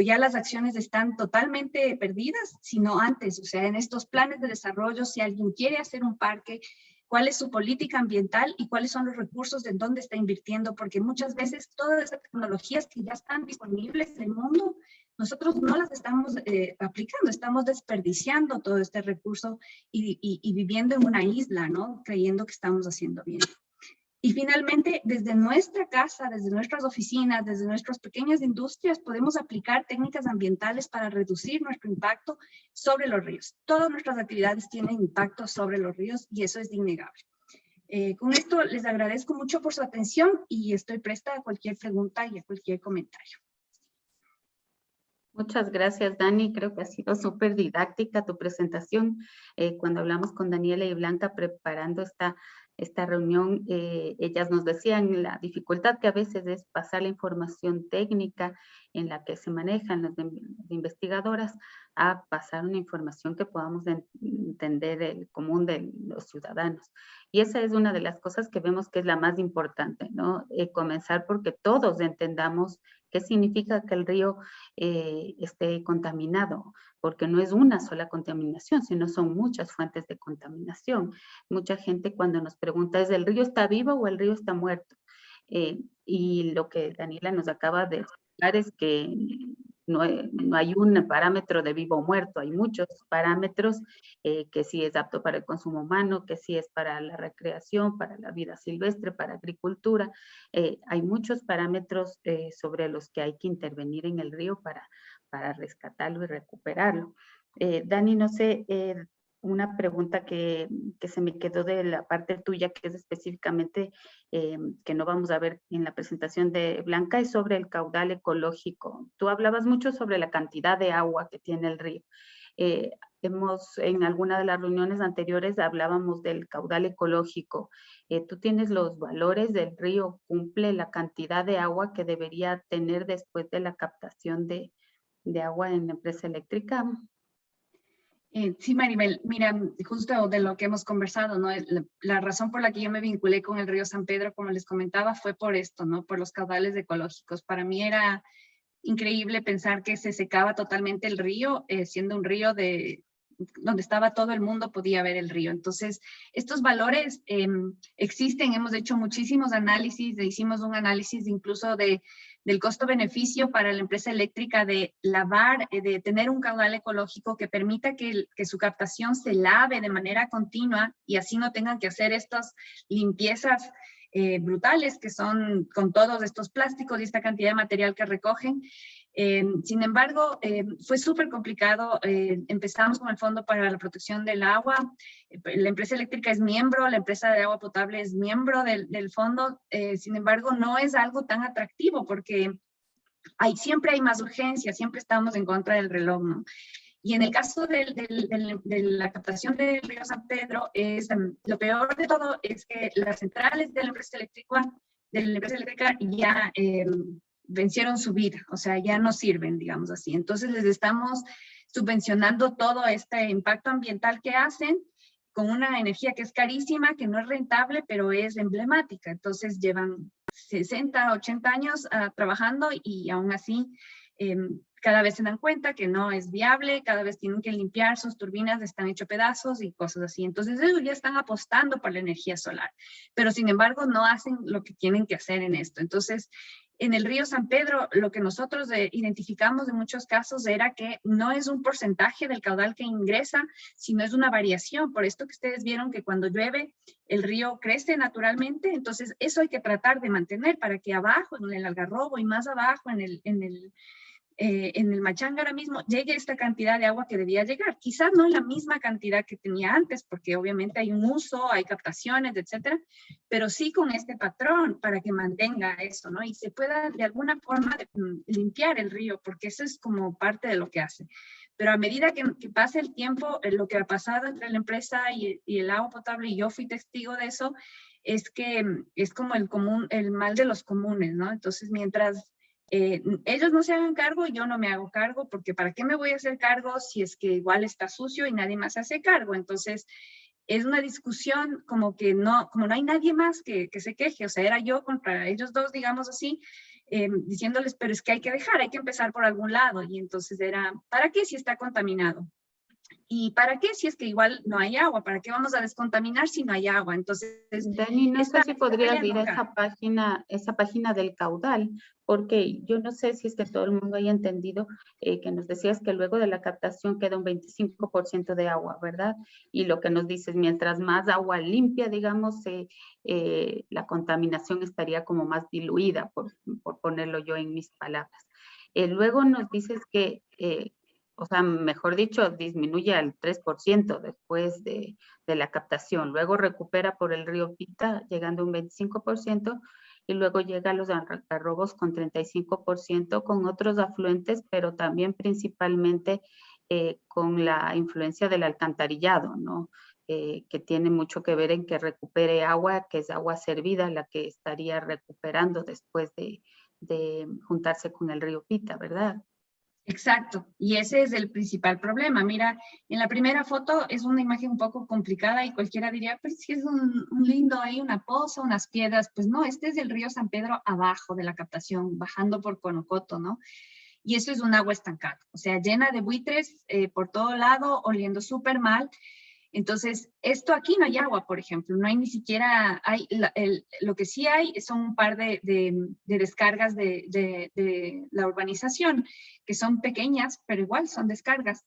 ya las acciones están totalmente perdidas, sino antes, o sea, en estos planes de desarrollo, si alguien quiere hacer un parque, cuál es su política ambiental y cuáles son los recursos de dónde está invirtiendo, porque muchas veces todas esas tecnologías que ya están disponibles en el mundo, nosotros no las estamos aplicando, estamos desperdiciando todo este recurso y viviendo en una isla, ¿no? Creyendo que estamos haciendo bien. Y finalmente, desde nuestra casa, desde nuestras oficinas, desde nuestras pequeñas industrias, podemos aplicar técnicas ambientales para reducir nuestro impacto sobre los ríos. Todas nuestras actividades tienen impacto sobre los ríos y eso es innegable. Con esto les agradezco mucho por su atención y estoy presta a cualquier pregunta y a cualquier comentario. Muchas gracias, Dani. Creo que ha sido súper didáctica tu presentación. Cuando hablamos con Daniela y Blanca preparando esta reunión, ellas nos decían la dificultad que a veces es pasar la información técnica en la que se manejan las investigadoras a pasar una información que podamos entender el común de los ciudadanos. Y esa es una de las cosas que vemos que es la más importante, ¿no? Comenzar porque todos entendamos qué significa que el río esté contaminado, porque no es una sola contaminación, sino son muchas fuentes de contaminación. Mucha gente cuando nos pregunta, ¿es el río está vivo o el río está muerto? Y lo que Daniela nos acaba de explicar es que no hay un parámetro de vivo o muerto, hay muchos parámetros que sí es apto para el consumo humano, que sí es para la recreación, para la vida silvestre, para agricultura. Hay muchos parámetros sobre los que hay que intervenir en el río para rescatarlo y recuperarlo. Dani, no sé, una pregunta que se me quedó de la parte tuya, que es específicamente que no vamos a ver en la presentación de Blanca, es sobre el caudal ecológico. Tú hablabas mucho sobre la cantidad de agua que tiene el río. En alguna de las reuniones anteriores hablábamos del caudal ecológico. ¿Tú tienes los valores del río? ¿Cumple la cantidad de agua que debería tener después de la captación de agua en la empresa eléctrica? Sí, Maribel, mira, justo de lo que hemos conversado, ¿no? La razón por la que yo me vinculé con el río San Pedro, como les comentaba, fue por esto, ¿no? Por los caudales ecológicos. Para mí era increíble pensar que se secaba totalmente el río, siendo un río donde estaba todo el mundo, podía ver el río. Entonces, estos valores existen, hemos hecho muchísimos análisis, hicimos un análisis incluso del costo-beneficio para la empresa eléctrica de lavar, de tener un caudal ecológico que permita que su captación se lave de manera continua y así no tengan que hacer estas limpiezas brutales que son con todos estos plásticos y esta cantidad de material que recogen. Sin embargo, fue súper complicado. Empezamos con el Fondo para la Protección del Agua. La empresa eléctrica es miembro, la empresa de agua potable es miembro del fondo. Sin embargo, no es algo tan atractivo porque siempre hay más urgencia, siempre estamos en contra del reloj, ¿no? Y en el caso de la captación del río San Pedro, lo peor de todo es que las centrales de la empresa eléctrica ya vencieron su vida, o sea, ya no sirven, digamos así. Entonces les estamos subvencionando todo este impacto ambiental que hacen con una energía que es carísima, que no es rentable, pero es emblemática. Entonces llevan 60, 80 años trabajando y aún así cada vez se dan cuenta que no es viable, cada vez tienen que limpiar sus turbinas, están hechos pedazos y cosas así. Entonces ellos ya están apostando por la energía solar, pero sin embargo no hacen lo que tienen que hacer en esto. Entonces, en el río San Pedro, lo que nosotros identificamos en muchos casos era que no es un porcentaje del caudal que ingresa, sino es una variación. Por esto que ustedes vieron que cuando llueve, el río crece naturalmente. Entonces, eso hay que tratar de mantener para que abajo, en el Algarrobo y más abajo, en el Machángara mismo, llegue esta cantidad de agua que debía llegar. Quizás no la misma cantidad que tenía antes, porque obviamente hay un uso, hay captaciones, etcétera, pero sí con este patrón para que mantenga eso, ¿no? Y se pueda de alguna forma limpiar el río, porque eso es como parte de lo que hace. Pero a medida que pase el tiempo, lo que ha pasado entre la empresa y el agua potable, y yo fui testigo de eso, es que es como el mal de los comunes, ¿no? Entonces, mientras ellos no se hagan cargo, yo no me hago cargo, porque ¿para qué me voy a hacer cargo si es que igual está sucio y nadie más se hace cargo? Entonces, es una discusión como no hay nadie más que se queje, o sea, era yo contra ellos dos, digamos así, diciéndoles, pero es que hay que empezar por algún lado, y entonces era, ¿para qué si está contaminado? ¿Y para qué si es que igual no hay agua? ¿Para qué vamos a descontaminar si no hay agua? Entonces, Dani, no sé si podrías ir a nunca. esa página del caudal, porque yo no sé si es que todo el mundo haya entendido que nos decías que luego de la captación queda un 25% de agua, ¿verdad? Y lo que nos dices, mientras más agua limpia, digamos, la contaminación estaría como más diluida, por ponerlo yo en mis palabras. Luego nos dices que o sea, mejor dicho, disminuye al 3% después de la captación. Luego recupera por el río Pita, llegando a un 25%, y luego llega a los algarrobos con 35%, con otros afluentes, pero también principalmente con la influencia del alcantarillado, ¿no? Que tiene mucho que ver en que recupere agua, que es agua servida, la que estaría recuperando después de juntarse con el río Pita, ¿verdad? Exacto, y ese es el principal problema. Mira, en la primera foto es una imagen un poco complicada y cualquiera diría, pues sí es un lindo ahí, una poza, unas piedras. Pues no, este es el río San Pedro abajo de la captación, bajando por Conocoto, ¿no? Y eso es un agua estancada, o sea, llena de buitres por todo lado, oliendo súper mal. Entonces, esto aquí no hay agua, por ejemplo, no hay ni siquiera, lo que sí hay son un par de descargas de la urbanización, que son pequeñas, pero igual son descargas.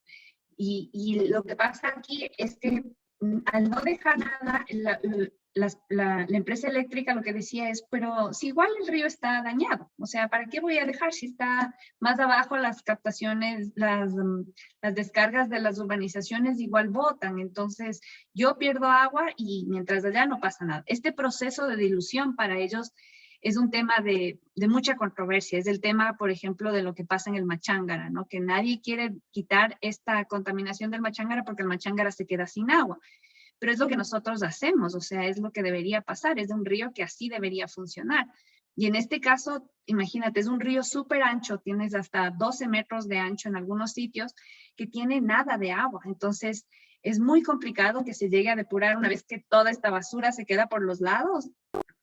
Y lo que pasa aquí es que al no dejar nada, la empresa eléctrica lo que decía es, pero si igual el río está dañado, o sea, ¿para qué voy a dejar si está más abajo las captaciones, las descargas de las urbanizaciones igual botan? Entonces yo pierdo agua y mientras allá no pasa nada. Este proceso de dilución para ellos es un tema de mucha controversia. Es el tema, por ejemplo, de lo que pasa en el Machángara, ¿no? Que nadie quiere quitar esta contaminación del Machángara porque el Machángara se queda sin agua. Pero es lo que nosotros hacemos, o sea, es lo que debería pasar, es de un río que así debería funcionar. Y en este caso, imagínate, es un río súper ancho, tienes hasta 12 metros de ancho en algunos sitios, que tiene nada de agua. Entonces, es muy complicado que se llegue a depurar una vez que toda esta basura se queda por los lados.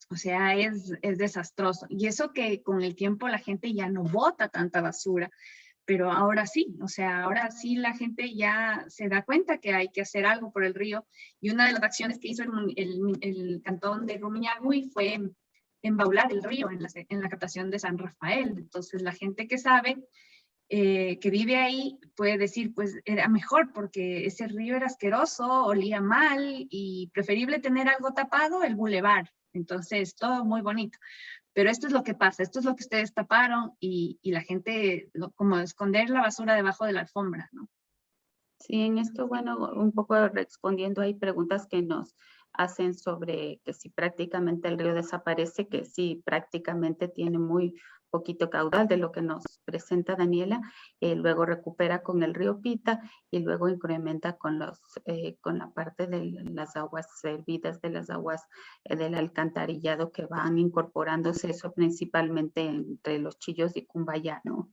O sea, es desastroso. Y eso que con el tiempo la gente ya no bota tanta basura, pero ahora sí, o sea, ahora sí la gente ya se da cuenta que hay que hacer algo por el río. Y una de las acciones que hizo el cantón de Rumiñahui fue embaular el río en la captación de San Rafael. Entonces, la gente que sabe, que vive ahí, puede decir, pues era mejor porque ese río era asqueroso, olía mal y preferible tener algo tapado, el bulevar. Entonces, todo muy bonito. Pero esto es lo que pasa, esto es lo que ustedes taparon y la gente, como esconder la basura debajo de la alfombra, ¿no? Sí, en esto, bueno, un poco respondiendo, hay preguntas que nos hacen sobre que si prácticamente el río desaparece, que sí, prácticamente tiene muy poquito caudal de lo que nos presenta Daniela, luego recupera con el río Pita y luego incrementa con la parte de las aguas servidas, de las aguas del alcantarillado que van incorporándose, eso principalmente entre Los Chillos y Cumbaya, ¿no?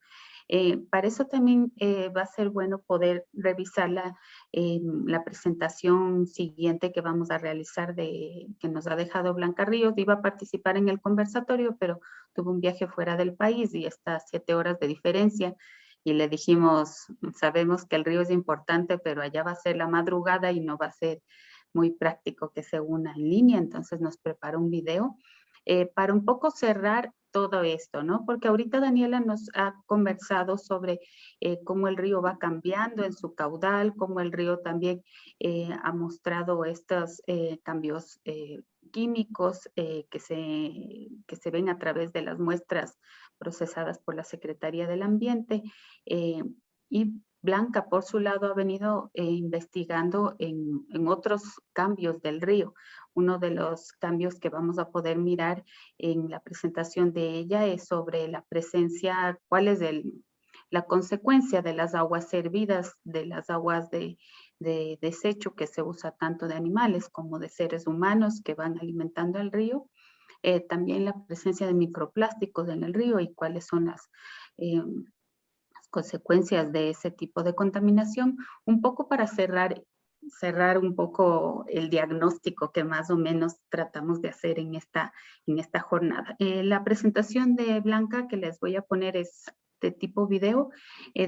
Para eso también va a ser bueno poder revisar la presentación siguiente que vamos a realizar que nos ha dejado Blanca Ríos. Iba a participar en el conversatorio, pero tuvo un viaje fuera del país y está a 7 horas de diferencia. Y le dijimos, sabemos que el río es importante, pero allá va a ser la madrugada y no va a ser muy práctico que se una en línea. Entonces nos preparó un video para un poco cerrar todo esto, ¿no? Porque ahorita Daniela nos ha conversado sobre cómo el río va cambiando en su caudal, cómo el río también ha mostrado estos cambios químicos que se ven a través de las muestras procesadas por la Secretaría del Ambiente. Y Blanca, por su lado, ha venido investigando en otros cambios del río. Uno de los cambios que vamos a poder mirar en la presentación de ella es sobre la presencia, cuál es la consecuencia de las aguas servidas, de las aguas de desecho que se usa tanto de animales como de seres humanos que van alimentando el río. También la presencia de microplásticos en el río y cuáles son las consecuencias de ese tipo de contaminación, un poco para cerrar un poco el diagnóstico que más o menos tratamos de hacer en esta jornada. La presentación de Blanca que les voy a poner es de tipo video,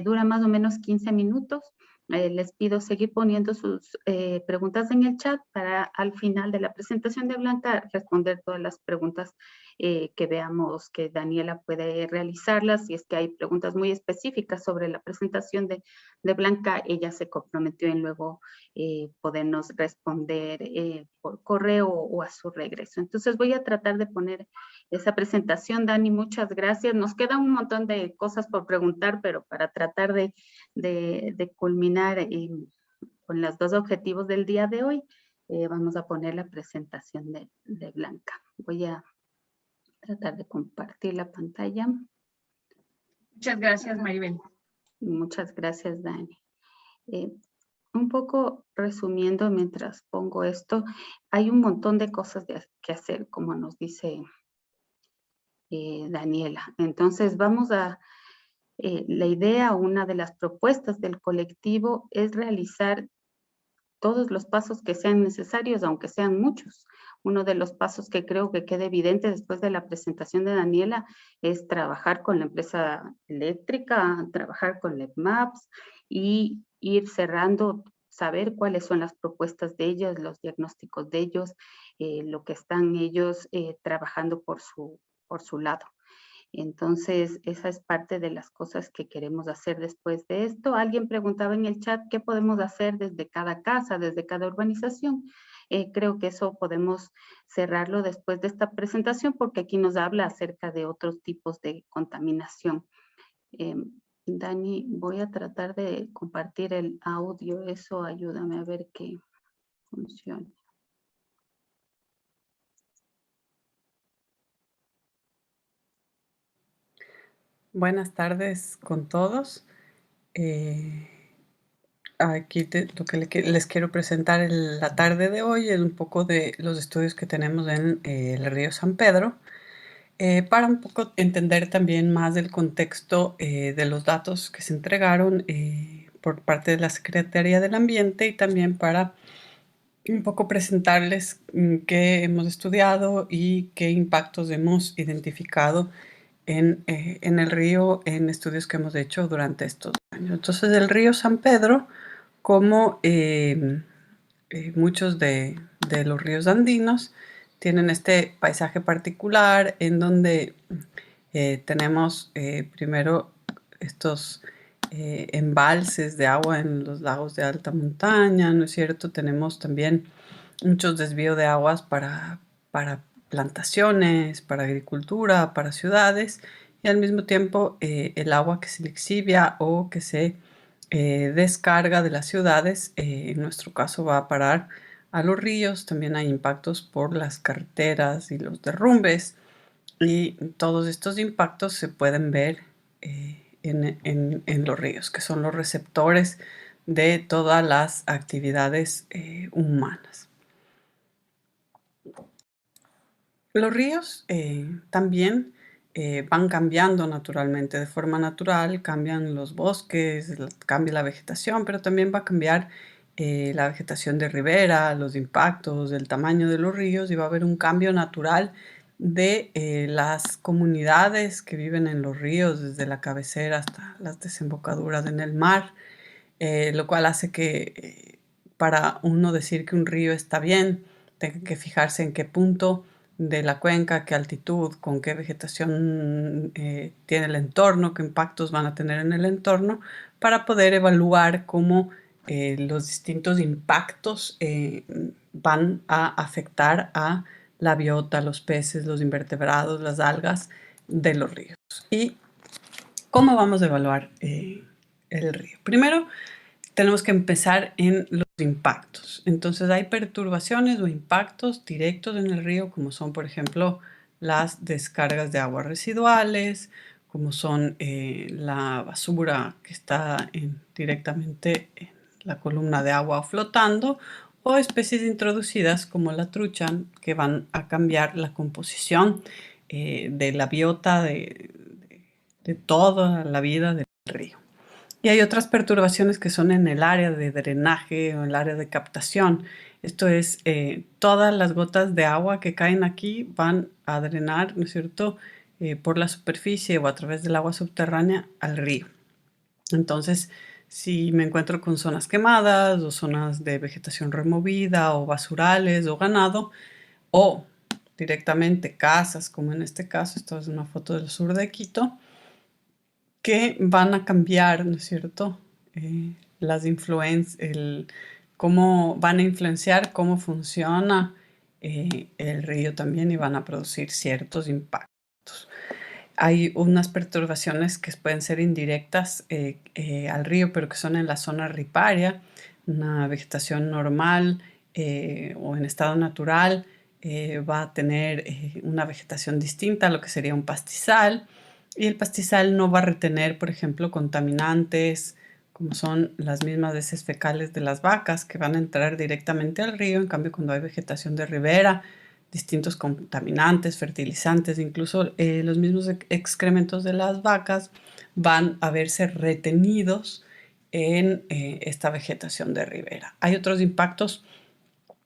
dura más o menos 15 minutos. Les pido seguir poniendo sus preguntas en el chat para al final de la presentación de Blanca responder todas las preguntas que veamos que Daniela puede realizarlas. Si es que hay preguntas muy específicas sobre la presentación de Blanca, ella se comprometió en luego podernos responder por correo o a su regreso. Entonces voy a tratar de poner esa presentación. Dani, muchas gracias. Nos queda un montón de cosas por preguntar, pero para tratar de culminar con los dos objetivos del día de hoy, vamos a poner la presentación de Blanca. Voy a tratar de compartir la pantalla. Muchas gracias, Maribel. Muchas gracias, Dani. Un poco resumiendo mientras pongo esto, hay un montón de cosas que hacer, como nos dice Daniela. Entonces vamos a, la idea, una de las propuestas del colectivo es realizar todos los pasos que sean necesarios, aunque sean muchos. Uno de los pasos que creo que queda evidente después de la presentación de Daniela es trabajar con la empresa eléctrica, trabajar con LEPMAPS y ir cerrando, saber cuáles son las propuestas de ellos, los diagnósticos de ellos, lo que están ellos trabajando por su lado. Entonces, esa es parte de las cosas que queremos hacer después de esto. Alguien preguntaba en el chat qué podemos hacer desde cada casa, desde cada urbanización. Creo que eso podemos cerrarlo después de esta presentación porque aquí nos habla acerca de otros tipos de contaminación. Dani, voy a tratar de compartir el audio. Eso ayúdame a ver que funcione. Buenas tardes con todos. Aquí lo que les quiero presentar en la tarde de hoy es un poco de los estudios que tenemos en el río San Pedro, para un poco entender también más del contexto de los datos que se entregaron por parte de la Secretaría del Ambiente y también para un poco presentarles qué hemos estudiado y qué impactos hemos identificado en el río en estudios que hemos hecho durante estos años. Entonces, el río San Pedro, como muchos de los ríos andinos, tienen este paisaje particular en donde tenemos primero estos embalses de agua en los lagos de alta montaña, ¿no es cierto? Tenemos también muchos desvíos de aguas para plantaciones, para agricultura, para ciudades, y al mismo tiempo el agua que se lixivia o que se descarga de las ciudades, en nuestro caso va a parar a los ríos. También hay impactos por las carreteras y los derrumbes. Y todos estos impactos se pueden ver en los ríos, que son los receptores de todas las actividades humanas. Los ríos también van cambiando naturalmente, de forma natural, cambian los bosques, cambia la vegetación, pero también va a cambiar la vegetación de ribera, los impactos, el tamaño de los ríos, y va a haber un cambio natural de las comunidades que viven en los ríos, desde la cabecera hasta las desembocaduras en el mar, lo cual hace que para uno decir que un río está bien, tenga que fijarse en qué punto de la cuenca, qué altitud, con qué vegetación tiene el entorno, qué impactos van a tener en el entorno, para poder evaluar cómo los distintos impactos van a afectar a la biota, los peces, los invertebrados, las algas de los ríos. ¿Y cómo vamos a evaluar el río? Primero, tenemos que empezar en los impactos. Entonces hay perturbaciones o impactos directos en el río, como son, por ejemplo, las descargas de aguas residuales, como son la basura que está directamente en la columna de agua flotando, o especies introducidas como la trucha, que van a cambiar la composición de la biota de toda la vida del río. Y hay otras perturbaciones que son en el área de drenaje o en el área de captación. Esto es, todas las gotas de agua que caen aquí van a drenar, ¿no es cierto?, por la superficie o a través del agua subterránea al río. Entonces, si me encuentro con zonas quemadas o zonas de vegetación removida o basurales o ganado, o directamente casas, como en este caso, esta es una foto del sur de Quito, que van a cambiar, ¿no es cierto?, las influencias, cómo van a influenciar cómo funciona el río también, y van a producir ciertos impactos. Hay unas perturbaciones que pueden ser indirectas al río, pero que son en la zona riparia, una vegetación normal o en estado natural va a tener una vegetación distinta a lo que sería un pastizal. Y el pastizal no va a retener, por ejemplo, contaminantes, como son las mismas heces fecales de las vacas, que van a entrar directamente al río. En cambio, cuando hay vegetación de ribera, distintos contaminantes, fertilizantes, incluso los mismos excrementos de las vacas van a verse retenidos en esta vegetación de ribera. Hay otros impactos,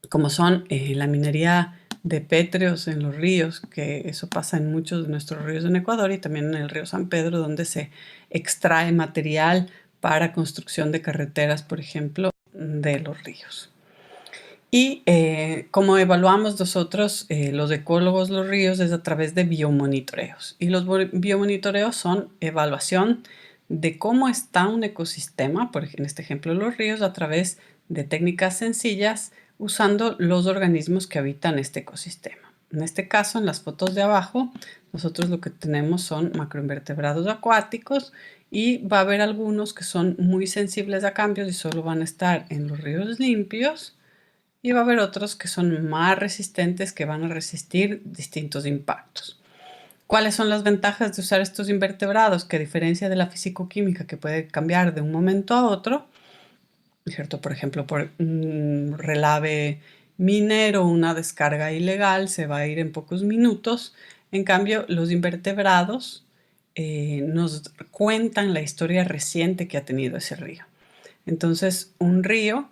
como son la minería de pétreos en los ríos, que eso pasa en muchos de nuestros ríos en Ecuador y también en el río San Pedro, donde se extrae material para construcción de carreteras, por ejemplo, de los ríos. Y como evaluamos nosotros, los ecólogos, los ríos, es a través de biomonitoreos. Y los biomonitoreos son evaluación de cómo está un ecosistema, por ejemplo, en este ejemplo los ríos, a través de técnicas sencillas, usando los organismos que habitan este ecosistema. En este caso, en las fotos de abajo, nosotros lo que tenemos son macroinvertebrados acuáticos, y va a haber algunos que son muy sensibles a cambios y solo van a estar en los ríos limpios, y va a haber otros que son más resistentes, que van a resistir distintos impactos. ¿Cuáles son las ventajas de usar estos invertebrados? Que a diferencia de la fisicoquímica, que puede cambiar de un momento a otro, ¿cierto? Por ejemplo, por un relave minero, una descarga ilegal, se va a ir en pocos minutos. En cambio, los invertebrados nos cuentan la historia reciente que ha tenido ese río. Entonces, un río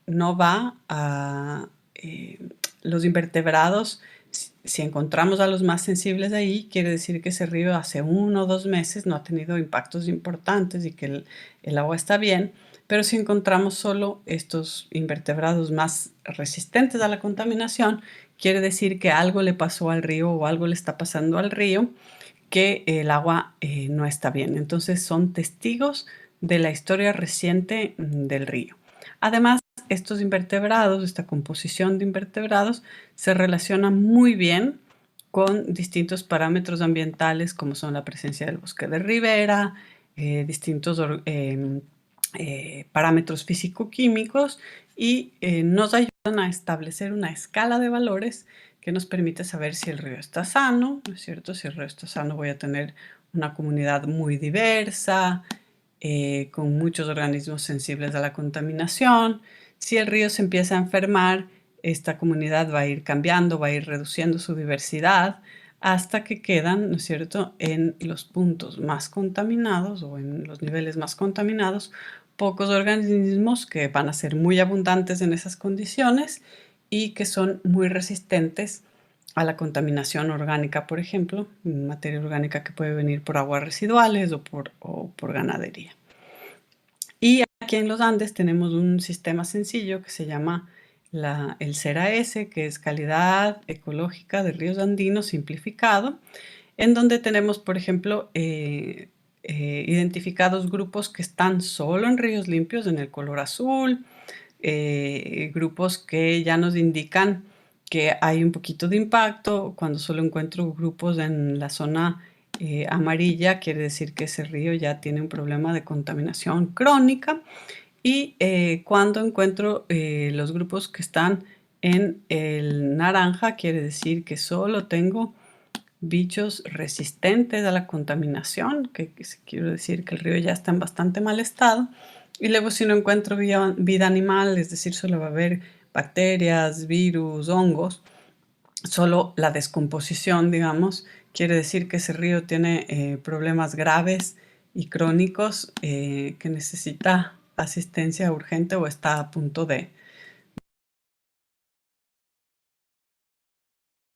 no va a... los invertebrados, si encontramos a los más sensibles ahí, quiere decir que ese río hace 1 o 2 meses no ha tenido impactos importantes y que el agua está bien. Pero si encontramos solo estos invertebrados más resistentes a la contaminación, quiere decir que algo le pasó al río o algo le está pasando al río, que el agua no está bien. Entonces son testigos de la historia reciente del río. Además, estos invertebrados, esta composición de invertebrados, se relaciona muy bien con distintos parámetros ambientales, como son la presencia del bosque de ribera, distintos parámetros físico-químicos, y nos ayudan a establecer una escala de valores que nos permite saber si el río está sano, ¿no es cierto? Si el río está sano voy a tener una comunidad muy diversa, con muchos organismos sensibles a la contaminación. Si el río se empieza a enfermar, esta comunidad va a ir cambiando, va a ir reduciendo su diversidad hasta que quedan, ¿no es cierto?, en los puntos más contaminados o en los niveles más contaminados, pocos organismos que van a ser muy abundantes en esas condiciones y que son muy resistentes a la contaminación orgánica, por ejemplo, materia orgánica que puede venir por aguas residuales o por ganadería. Y aquí en los Andes tenemos un sistema sencillo que se llama el CERAS, que es Calidad Ecológica de Ríos Andinos Simplificado, en donde tenemos, por ejemplo, identificados grupos que están solo en ríos limpios, en el color azul, grupos que ya nos indican que hay un poquito de impacto. Cuando solo encuentro grupos en la zona amarilla, quiere decir que ese río ya tiene un problema de contaminación crónica. Y cuando encuentro los grupos que están en el naranja, quiere decir que solo tengo bichos resistentes a la contaminación, que quiero decir que el río ya está en bastante mal estado. Y luego si no encuentro vida animal, es decir, solo va a haber bacterias, virus, hongos, solo la descomposición, digamos, quiere decir que ese río tiene problemas graves y crónicos que necesita asistencia urgente o está a punto de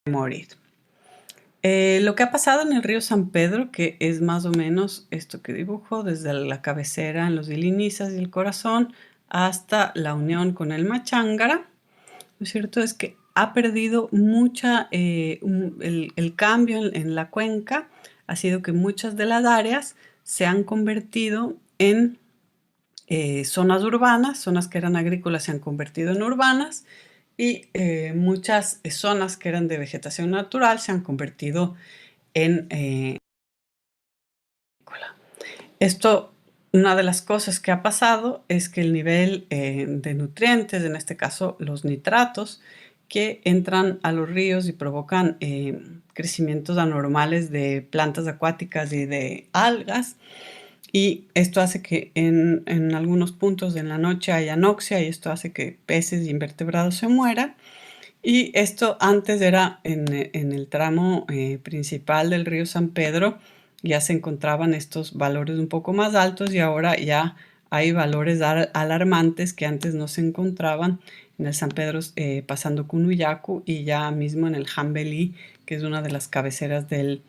morir. Lo que ha pasado en el río San Pedro, que es más o menos esto que dibujo, desde la cabecera en los Ilinizas y el Corazón hasta la unión con el Machángara, ¿no es cierto? Es que ha perdido mucha, el cambio en la cuenca ha sido que muchas de las áreas se han convertido en zonas urbanas, zonas que eran agrícolas se han convertido en urbanas, y muchas zonas que eran de vegetación natural se han convertido en esto. Una de las cosas que ha pasado es que el nivel de nutrientes, en este caso los nitratos, que entran a los ríos y provocan crecimientos anormales de plantas acuáticas y de algas, y esto hace que en algunos puntos de la noche haya anoxia, y esto hace que peces y invertebrados se mueran. Y esto antes era en el tramo principal del río San Pedro, ya se encontraban estos valores un poco más altos, y ahora ya hay valores alarmantes que antes no se encontraban en el San Pedro pasando Cunuyacu, y ya mismo en el Jambelí, que es una de las cabeceras del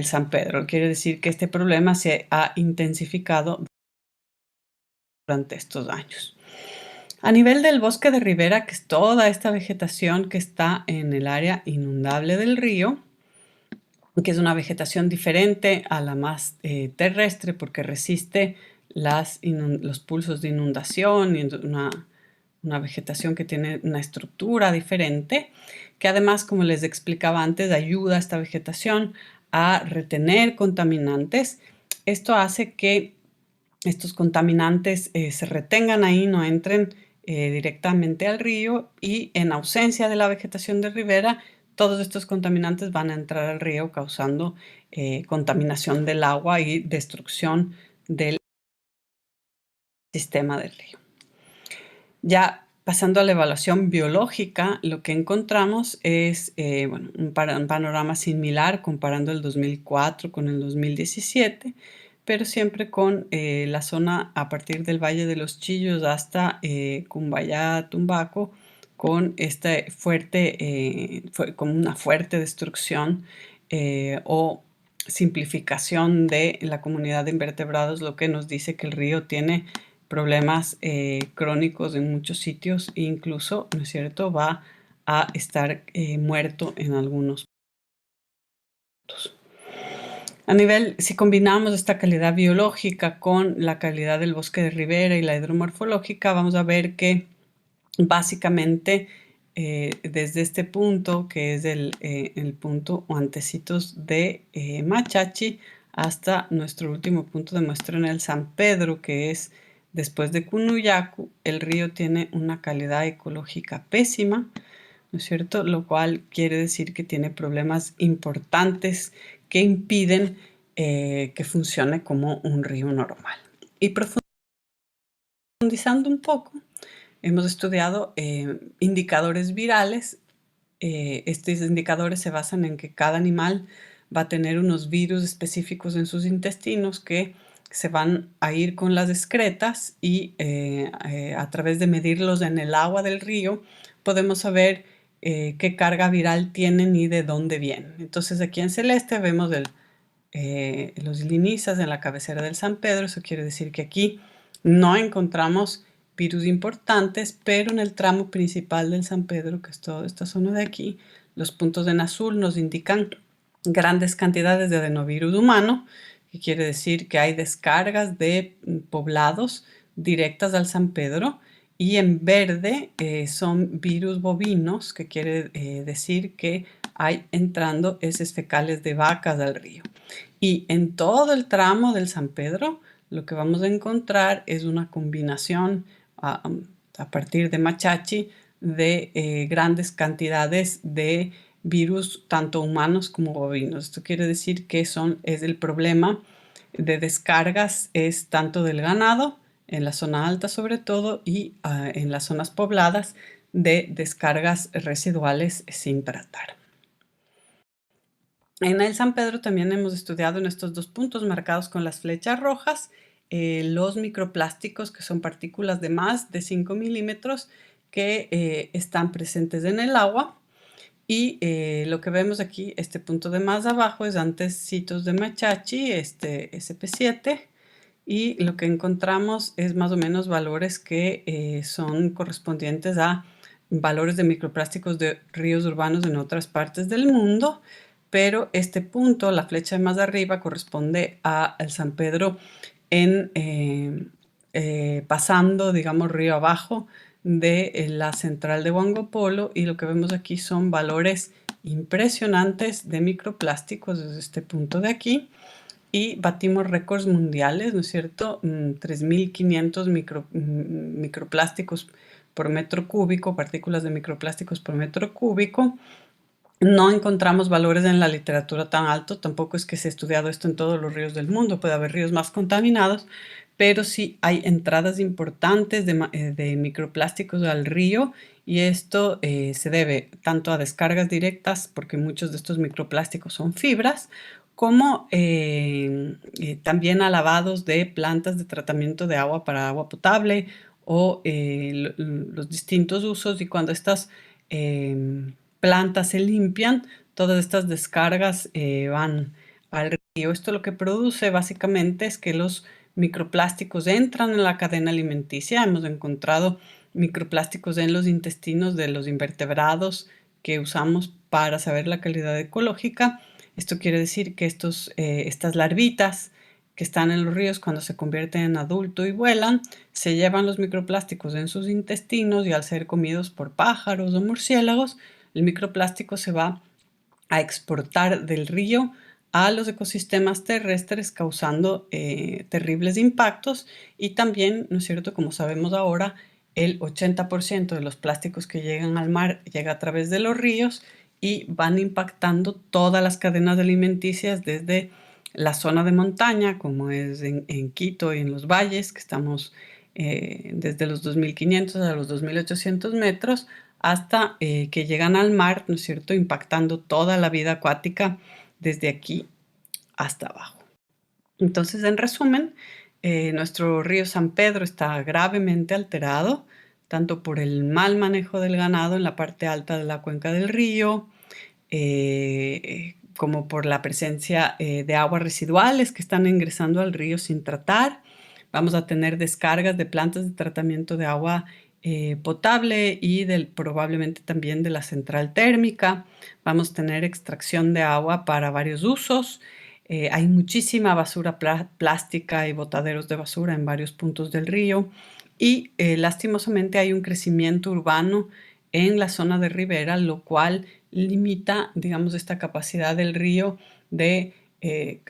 San Pedro. Quiere decir que este problema se ha intensificado durante estos años. A nivel del bosque de ribera, que es toda esta vegetación que está en el área inundable del río, que es una vegetación diferente a la más terrestre porque resiste los pulsos de inundación, y una vegetación que tiene una estructura diferente, que además, como les explicaba antes, ayuda a esta vegetación a retener contaminantes. Esto hace que estos contaminantes se retengan ahí, no entren directamente al río, y en ausencia de la vegetación de ribera, todos estos contaminantes van a entrar al río causando contaminación del agua y destrucción del sistema del río. Ya pasando a la evaluación biológica, lo que encontramos es un panorama similar comparando el 2004 con el 2017, pero siempre con la zona a partir del Valle de los Chillos hasta Cumbayá, Tumbaco, con con una fuerte destrucción o simplificación de la comunidad de invertebrados, lo que nos dice que el río tiene problemas crónicos en muchos sitios, e incluso, ¿no es cierto?, va a estar muerto en algunos puntos. A nivel, si combinamos esta calidad biológica con la calidad del bosque de ribera y la hidromorfológica, vamos a ver que básicamente desde este punto, que es el punto o antecitos de Machachi, hasta nuestro último punto de muestra en el San Pedro, que es después de Cunuyacu, el río tiene una calidad ecológica pésima, ¿no ¿no es cierto? Lo cual quiere decir que tiene problemas importantes que impiden que funcione como un río normal. Y profundizando un poco, hemos estudiado indicadores virales. Estos indicadores se basan en que cada animal va a tener unos virus específicos en sus intestinos que se van a ir con las excretas y a través de medirlos en el agua del río podemos saber qué carga viral tienen y de dónde vienen. Entonces aquí en celeste vemos los linizas en la cabecera del San Pedro. Eso quiere decir que aquí no encontramos virus importantes, pero en el tramo principal del San Pedro, que es toda esta zona de aquí, los puntos en azul nos indican grandes cantidades de adenovirus humano, que quiere decir que hay descargas de poblados directas al San Pedro, y en verde son virus bovinos, que quiere decir que hay entrando heces fecales de vacas al río. Y en todo el tramo del San Pedro, lo que vamos a encontrar es una combinación a partir de Machachi de grandes cantidades de virus, tanto humanos como bovinos. Esto quiere decir que es el problema de descargas, es tanto del ganado, en la zona alta sobre todo, y en las zonas pobladas, de descargas residuales sin tratar. En el San Pedro también hemos estudiado en estos dos puntos marcados con las flechas rojas los microplásticos, que son partículas de más de 5 milímetros que están presentes en el agua. Y lo que vemos aquí, este punto de más abajo, es antecitos de Machachi, este SP7, y lo que encontramos es más o menos valores que son correspondientes a valores de microplásticos de ríos urbanos en otras partes del mundo, pero este punto, la flecha de más arriba, corresponde al San Pedro pasando, digamos, río abajo de la central de Huangopolo, y lo que vemos aquí son valores impresionantes de microplásticos desde este punto de aquí, y batimos récords mundiales, ¿no es cierto? 3.500 microplásticos por metro cúbico, partículas de microplásticos por metro cúbico. No encontramos valores en la literatura tan altos, tampoco es que se ha estudiado esto en todos los ríos del mundo, puede haber ríos más contaminados, pero sí hay entradas importantes de microplásticos al río, y esto se debe tanto a descargas directas, porque muchos de estos microplásticos son fibras, como también a lavados de plantas de tratamiento de agua para agua potable o los distintos usos, y cuando estas plantas se limpian, todas estas descargas van al río. Esto lo que produce básicamente es que los microplásticos entran en la cadena alimenticia. Hemos encontrado microplásticos en los intestinos de los invertebrados que usamos para saber la calidad ecológica. Esto quiere decir que estas larvitas que están en los ríos, cuando se convierten en adulto y vuelan, se llevan los microplásticos en sus intestinos, y al ser comidos por pájaros o murciélagos, el microplástico se va a exportar del río a los ecosistemas terrestres, causando terribles impactos. Y también, ¿no es cierto?, como sabemos ahora, el 80% de los plásticos que llegan al mar llega a través de los ríos, y van impactando todas las cadenas alimenticias desde la zona de montaña, como es en Quito y en los valles, que estamos desde los 2.500 a los 2.800 metros, hasta que llegan al mar, ¿no es cierto?, impactando toda la vida acuática desde aquí hasta abajo. Entonces, en resumen, nuestro río San Pedro está gravemente alterado, tanto por el mal manejo del ganado en la parte alta de la cuenca del río, como por la presencia de aguas residuales que están ingresando al río sin tratar. Vamos a tener descargas de plantas de tratamiento de agua potable y probablemente también de la central térmica. Vamos a tener extracción de agua para varios usos. Hay muchísima basura plástica y botaderos de basura en varios puntos del río, y lastimosamente hay un crecimiento urbano en la zona de ribera, lo cual limita, digamos, esta capacidad del río de,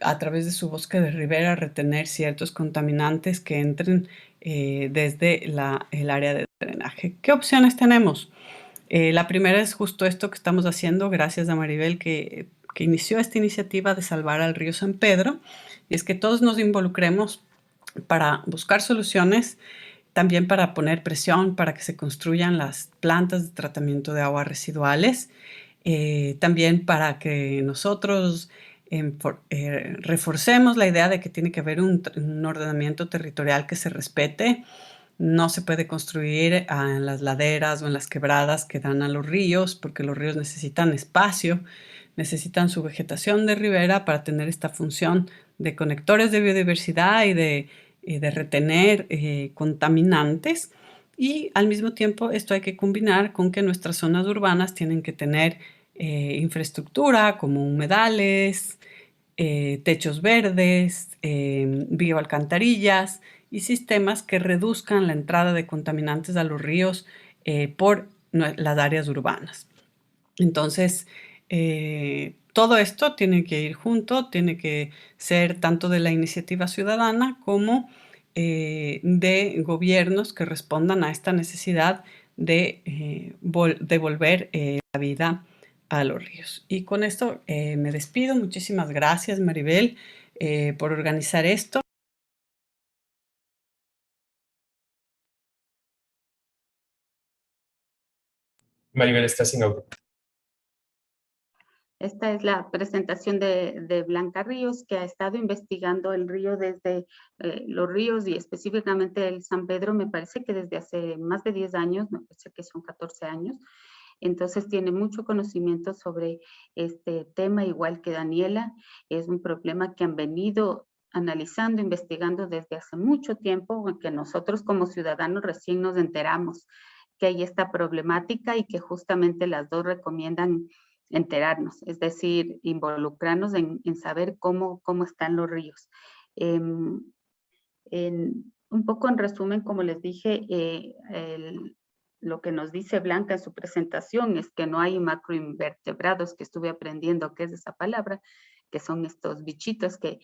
a través de su bosque de ribera, retener ciertos contaminantes que entren desde el área de drenaje. ¿Qué opciones tenemos? La primera es justo esto que estamos haciendo, gracias a Maribel que inició esta iniciativa de salvar al río San Pedro, y es que todos nos involucremos para buscar soluciones, también para poner presión para que se construyan las plantas de tratamiento de aguas residuales, también para que nosotros reforcemos la idea de que tiene que haber un ordenamiento territorial que se respete. No se puede construir en las laderas o en las quebradas que dan a los ríos, porque los ríos necesitan espacio, necesitan su vegetación de ribera para tener esta función de conectores de biodiversidad y de retener contaminantes. Y al mismo tiempo esto hay que combinar con que nuestras zonas urbanas tienen que tener infraestructura como humedales, techos verdes, bioalcantarillas y sistemas que reduzcan la entrada de contaminantes a los ríos por las áreas urbanas. Entonces, todo esto tiene que ir junto, tiene que ser tanto de la iniciativa ciudadana como de gobiernos que respondan a esta necesidad de devolver la vida a los ríos. Y con esto me despido. Muchísimas gracias, Maribel, por organizar esto. Maribel está sin audio. Esta es la presentación de Blanca Ríos, que ha estado investigando el río desde los ríos y específicamente el San Pedro, me parece que desde hace más de 10 años, me parece que son 14 años. Entonces tiene mucho conocimiento sobre este tema, igual que Daniela. Es un problema que han venido analizando, investigando desde hace mucho tiempo, que nosotros como ciudadanos recién nos enteramos que hay esta problemática y que justamente las dos recomiendan enterarnos, es decir, involucrarnos en saber cómo están los ríos. Un poco en resumen, como les dije, lo que nos dice Blanca en su presentación es que no hay macroinvertebrados, que estuve aprendiendo qué es esa palabra, que son estos bichitos que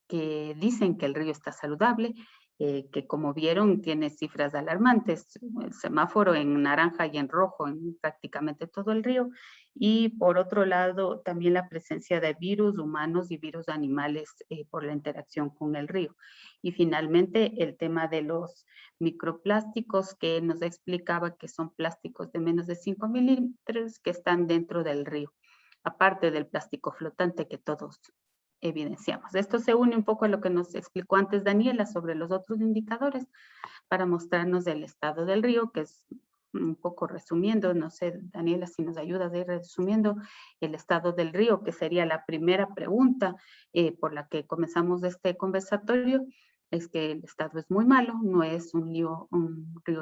dicen que el río está saludable, que como vieron tiene cifras alarmantes, el semáforo en naranja y en rojo en prácticamente todo el río, y por otro lado también la presencia de virus humanos y virus animales por la interacción con el río. Y finalmente el tema de los microplásticos, que nos explicaba que son plásticos de menos de 5 milímetros que están dentro del río, aparte del plástico flotante que todos evidenciamos. Esto se une un poco a lo que nos explicó antes Daniela sobre los otros indicadores para mostrarnos el estado del río, que es un poco resumiendo, no sé, Daniela, si nos ayudas a ir resumiendo el estado del río, que sería la primera pregunta por la que comenzamos este conversatorio. Es que el estado es muy malo, no es un río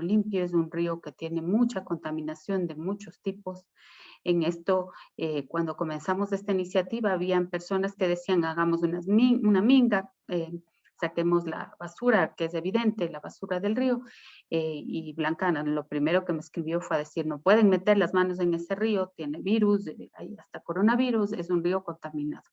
limpio, es un río que tiene mucha contaminación de muchos tipos. En esto, cuando comenzamos esta iniciativa, habían personas que decían, hagamos una minga, saquemos la basura, que es evidente, la basura del río, y Blanca lo primero que me escribió fue a decir, no pueden meter las manos en ese río, tiene virus, hay hasta coronavirus, es un río contaminado.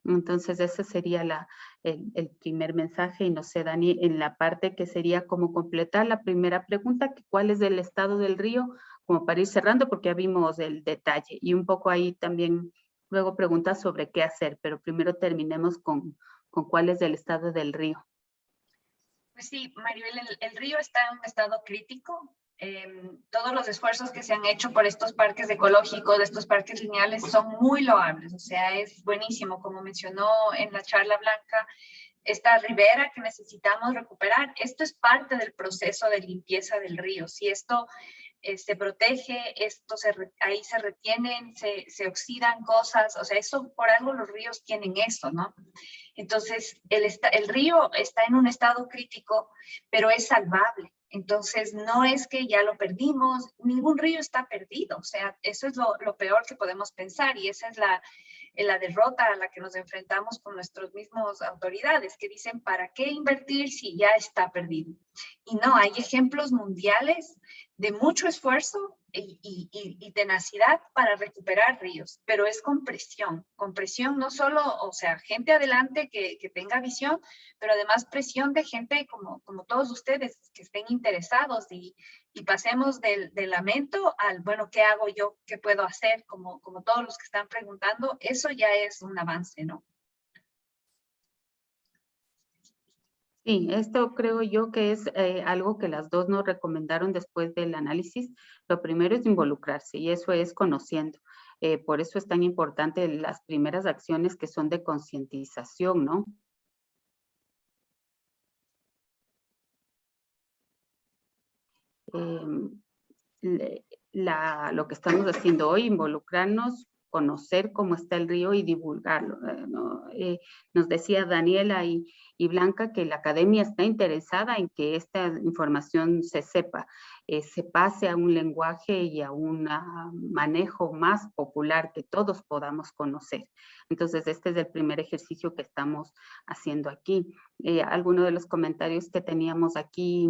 Entonces ese sería el primer mensaje, y no sé, Dani, en la parte que sería como completar la primera pregunta, que cuál es el estado del río, como para ir cerrando, porque ya vimos el detalle, y un poco ahí también luego preguntas sobre qué hacer, pero primero terminemos con cuál es el estado del río. Pues sí, Maribel, el río está en un estado crítico. Todos los esfuerzos que se han hecho por estos parques ecológicos, estos parques lineales, son muy loables. O sea, es buenísimo, como mencionó en la charla Blanca, esta ribera que necesitamos recuperar. Esto es parte del proceso de limpieza del río. Si esto se protege, ahí se retienen, se oxidan cosas, o sea, eso por algo los ríos tienen eso, ¿no? Entonces, el río está en un estado crítico, pero es salvable. Entonces, no es que ya lo perdimos, ningún río está perdido, o sea, eso es lo peor que podemos pensar, y esa es la derrota a la que nos enfrentamos con nuestras mismas autoridades, que dicen, ¿para qué invertir si ya está perdido? Y no, hay ejemplos mundiales de mucho esfuerzo y tenacidad para recuperar ríos, pero es con presión no solo, o sea, gente adelante que tenga visión, pero además presión de gente como todos ustedes que estén interesados y pasemos del lamento al, bueno, ¿qué hago yo? ¿Qué puedo hacer? Como todos los que están preguntando, eso ya es un avance, ¿no? Sí, esto creo yo que es algo que las dos nos recomendaron después del análisis. Lo primero es involucrarse y eso es conociendo. Por eso es tan importante las primeras acciones que son de concientización, ¿no? Lo que estamos haciendo hoy, involucrarnos, conocer cómo está el río y divulgarlo, ¿no? Nos decía Daniela y Blanca que la academia está interesada en que esta información se sepa, se pase a un lenguaje y a un manejo más popular que todos podamos conocer. Entonces, este es el primer ejercicio que estamos haciendo aquí. Algunos de los comentarios que teníamos aquí,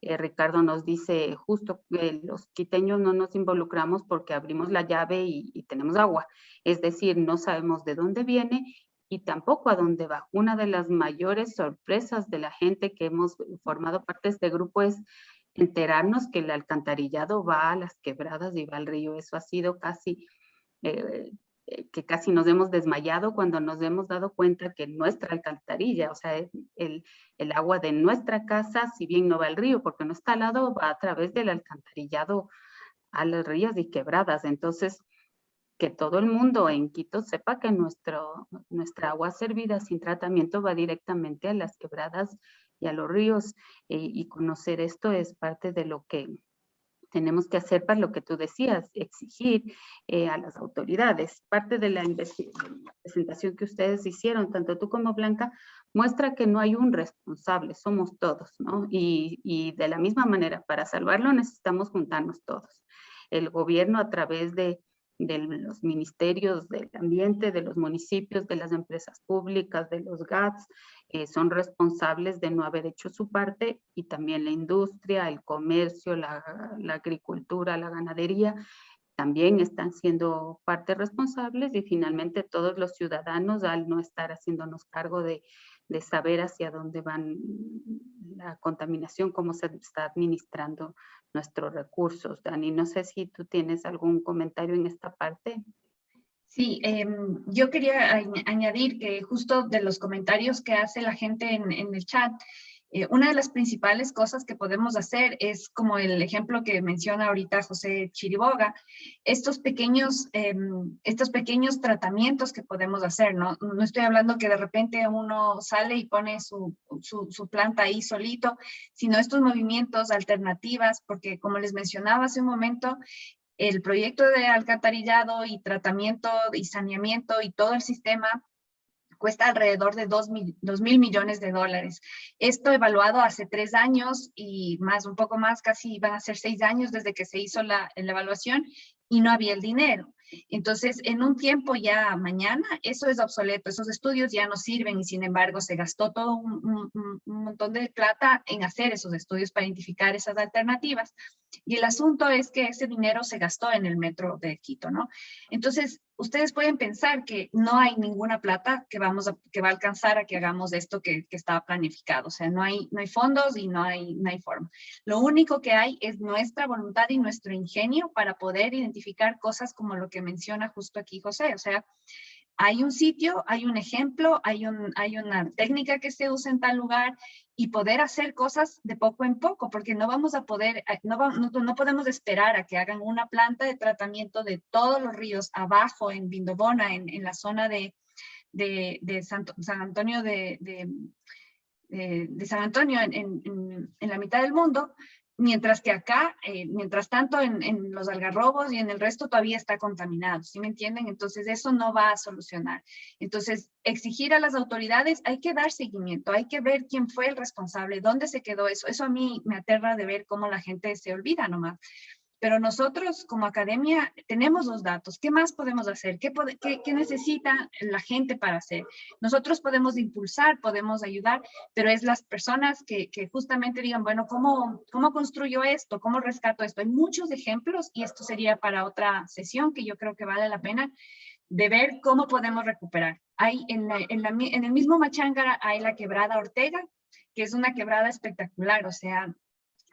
Ricardo nos dice, justo los quiteños no nos involucramos porque abrimos la llave y tenemos agua. Es decir, no sabemos de dónde viene y tampoco a dónde va. Una de las mayores sorpresas de la gente que hemos formado parte de este grupo es enterarnos que el alcantarillado va a las quebradas y va al río. Eso ha sido casi... que casi nos hemos desmayado cuando nos hemos dado cuenta que nuestra alcantarilla, o sea, el agua de nuestra casa, si bien no va al río porque no está al lado, va a través del alcantarillado a los ríos y quebradas. Entonces, que todo el mundo en Quito sepa que nuestra agua servida sin tratamiento va directamente a las quebradas y a los ríos, y conocer esto es parte de lo que tenemos que hacer para lo que tú decías, exigir a las autoridades. Parte de la presentación que ustedes hicieron, tanto tú como Blanca, muestra que no hay un responsable, somos todos, ¿no? Y de la misma manera, para salvarlo necesitamos juntarnos todos. El gobierno a través de los ministerios del ambiente, de los municipios, de las empresas públicas, de los GATS, son responsables de no haber hecho su parte, y también la industria, el comercio, la agricultura, la ganadería, también están siendo parte responsables, y finalmente todos los ciudadanos, al no estar haciéndonos cargo de saber hacia dónde van la contaminación, cómo se está administrando nuestros recursos. Dani, no sé si tú tienes algún comentario en esta parte. Sí, yo quería añadir que justo de los comentarios que hace la gente en el chat, una de las principales cosas que podemos hacer es como el ejemplo que menciona ahorita José Chiriboga, estos pequeños tratamientos que podemos hacer, ¿no? No estoy hablando que de repente uno sale y pone su planta ahí solito, sino estos movimientos, alternativas, porque como les mencionaba hace un momento, el proyecto de alcantarillado y tratamiento y saneamiento y todo el sistema cuesta alrededor de $2.000 millones. Esto evaluado hace 3 años y más, un poco más, casi van a ser 6 años desde que se hizo la evaluación, y no había el dinero. Entonces, en un tiempo ya mañana, eso es obsoleto, esos estudios ya no sirven, y sin embargo se gastó todo un montón de plata en hacer esos estudios para identificar esas alternativas. Y el asunto es que ese dinero se gastó en el metro de Quito, ¿no? Entonces, ustedes pueden pensar que no hay ninguna plata que va a alcanzar a que hagamos esto que estaba planificado. O sea, no hay fondos y no hay forma. Lo único que hay es nuestra voluntad y nuestro ingenio para poder identificar cosas como lo que menciona justo aquí José. O sea, hay un sitio, hay un ejemplo, hay una técnica que se usa en tal lugar, y poder hacer cosas de poco en poco, porque no vamos a poder, no podemos esperar a que hagan una planta de tratamiento de todos los ríos abajo en Vindobona, en la zona de San Antonio de San Antonio, en la mitad del mundo, mientras que acá, mientras tanto en los algarrobos y en el resto todavía está contaminado, ¿sí me entienden? Entonces eso no va a solucionar. Entonces, exigir a las autoridades, hay que dar seguimiento, hay que ver quién fue el responsable, dónde se quedó eso. Eso a mí me aterra de ver cómo la gente se olvida nomás. pero nosotros como academia tenemos los datos. ¿Qué más podemos hacer? ¿Qué necesita la gente para hacer? Nosotros podemos impulsar, podemos ayudar, pero es las personas que justamente digan, bueno, ¿cómo construyo esto? ¿Cómo rescato esto? Hay muchos ejemplos y esto sería para otra sesión que yo creo que vale la pena de ver cómo podemos recuperar. Hay en el mismo Machángara hay la quebrada Ortega, que es una quebrada espectacular, o sea,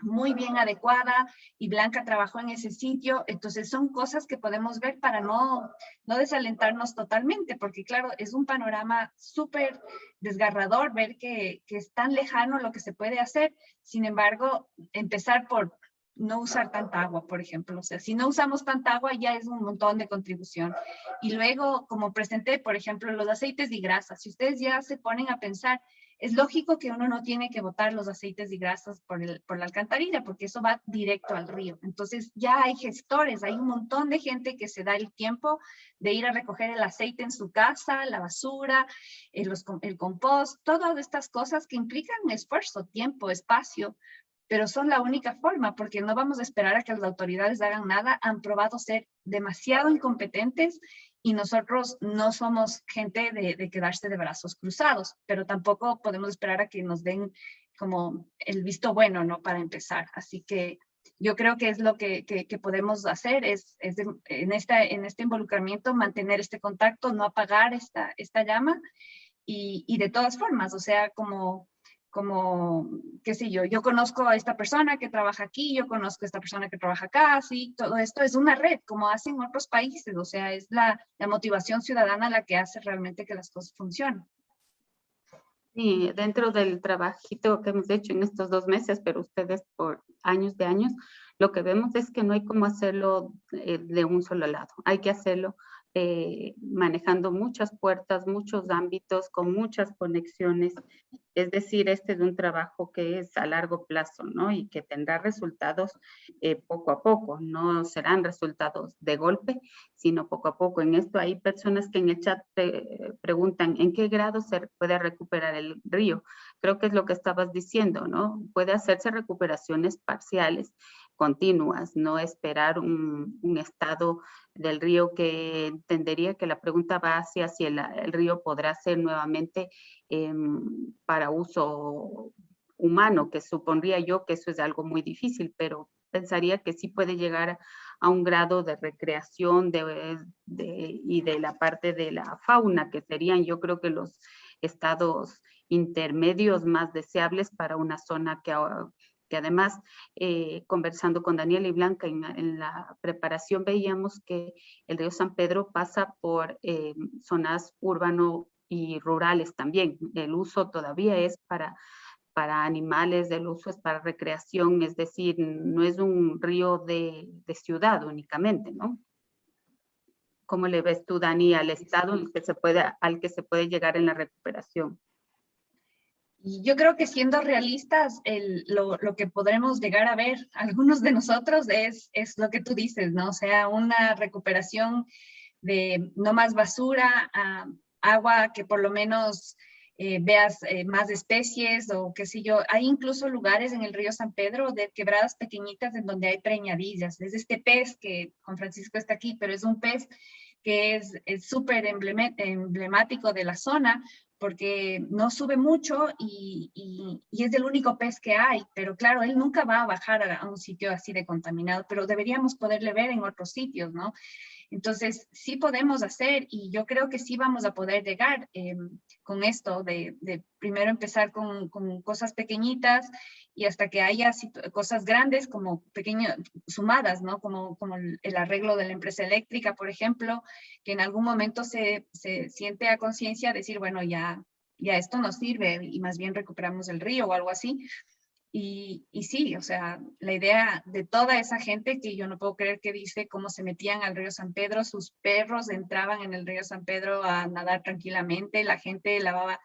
muy bien adecuada, y Blanca trabajó en ese sitio. Entonces son cosas que podemos ver para no desalentarnos totalmente, porque claro, es un panorama súper desgarrador ver que es tan lejano lo que se puede hacer. Sin embargo, empezar por no usar tanta agua, por ejemplo. O sea, si no usamos tanta agua ya es un montón de contribución. Y luego, como presenté, por ejemplo, los aceites y grasas. Si ustedes ya se ponen a pensar, es lógico que uno no tiene que botar los aceites y grasas por la alcantarilla, porque eso va directo al río. Entonces ya hay gestores, hay un montón de gente que se da el tiempo de ir a recoger el aceite en su casa, la basura, el compost, todas estas cosas que implican esfuerzo, tiempo, espacio, pero son la única forma, porque no vamos a esperar a que las autoridades hagan nada. Han probado ser demasiado incompetentes y nosotros no somos gente de quedarse de brazos cruzados, pero tampoco podemos esperar a que nos den como el visto bueno, ¿no? Para empezar. Así que yo creo que es lo que podemos hacer, en este involucramiento mantener este contacto, no apagar esta llama, y de todas formas, o sea, como, qué sé yo conozco a esta persona que trabaja aquí, yo conozco a esta persona que trabaja acá, sí, todo esto es una red, como hacen otros países, o sea, es la motivación ciudadana la que hace realmente que las cosas funcionen. Sí, dentro del trabajito que hemos hecho en estos 2 meses, pero ustedes por años de años, lo que vemos es que no hay cómo hacerlo de un solo lado. Hay que hacerlo manejando muchas puertas, muchos ámbitos, con muchas conexiones. Es decir, este es un trabajo que es a largo plazo, ¿no? Y que tendrá resultados poco a poco. No serán resultados de golpe, sino poco a poco. En esto hay personas que en el chat preguntan en qué grado se puede recuperar el río. Creo que es lo que estabas diciendo, ¿no? Puede hacerse recuperaciones parciales, continuas, no esperar un estado del río, que entendería que la pregunta va hacia si el río podrá ser nuevamente para uso humano, que supondría yo que eso es algo muy difícil, pero pensaría que sí puede llegar a un grado de recreación y de la parte de la fauna, que serían yo creo que los estados intermedios más deseables para una zona que además, conversando con Daniel y Blanca en la preparación, veíamos que el río San Pedro pasa por zonas urbano y rurales también. El uso todavía es para animales, el uso es para recreación, es decir, no es un río de ciudad únicamente, ¿no? ¿Cómo le ves tú, Dani, al estado al que se puede llegar en la recuperación? Y yo creo que siendo realistas, lo que podremos llegar a ver algunos de nosotros es lo que tú dices, ¿no? O sea, una recuperación de no más basura, agua que por lo menos veas más especies o qué sé yo. Hay incluso lugares en el río San Pedro de quebradas pequeñitas en donde hay preñadillas. Es este pez que Juan Francisco está aquí, pero es un pez que es súper emblemático de la zona, porque no sube mucho y es el único pez que hay, pero claro, él nunca va a bajar a un sitio así de contaminado, pero deberíamos poderle ver en otros sitios, ¿no? Entonces, sí podemos hacer, y yo creo que sí vamos a poder llegar con esto de primero empezar con cosas pequeñitas y hasta que haya cosas grandes como pequeñas, sumadas, ¿no? Como el arreglo de la empresa eléctrica, por ejemplo, que en algún momento se siente a conciencia decir, bueno, ya esto no sirve y más bien recuperamos el río o algo así. Y sí, o sea, la idea de toda esa gente que yo no puedo creer que dice cómo se metían al río San Pedro, sus perros entraban en el río San Pedro a nadar tranquilamente, la gente lavaba,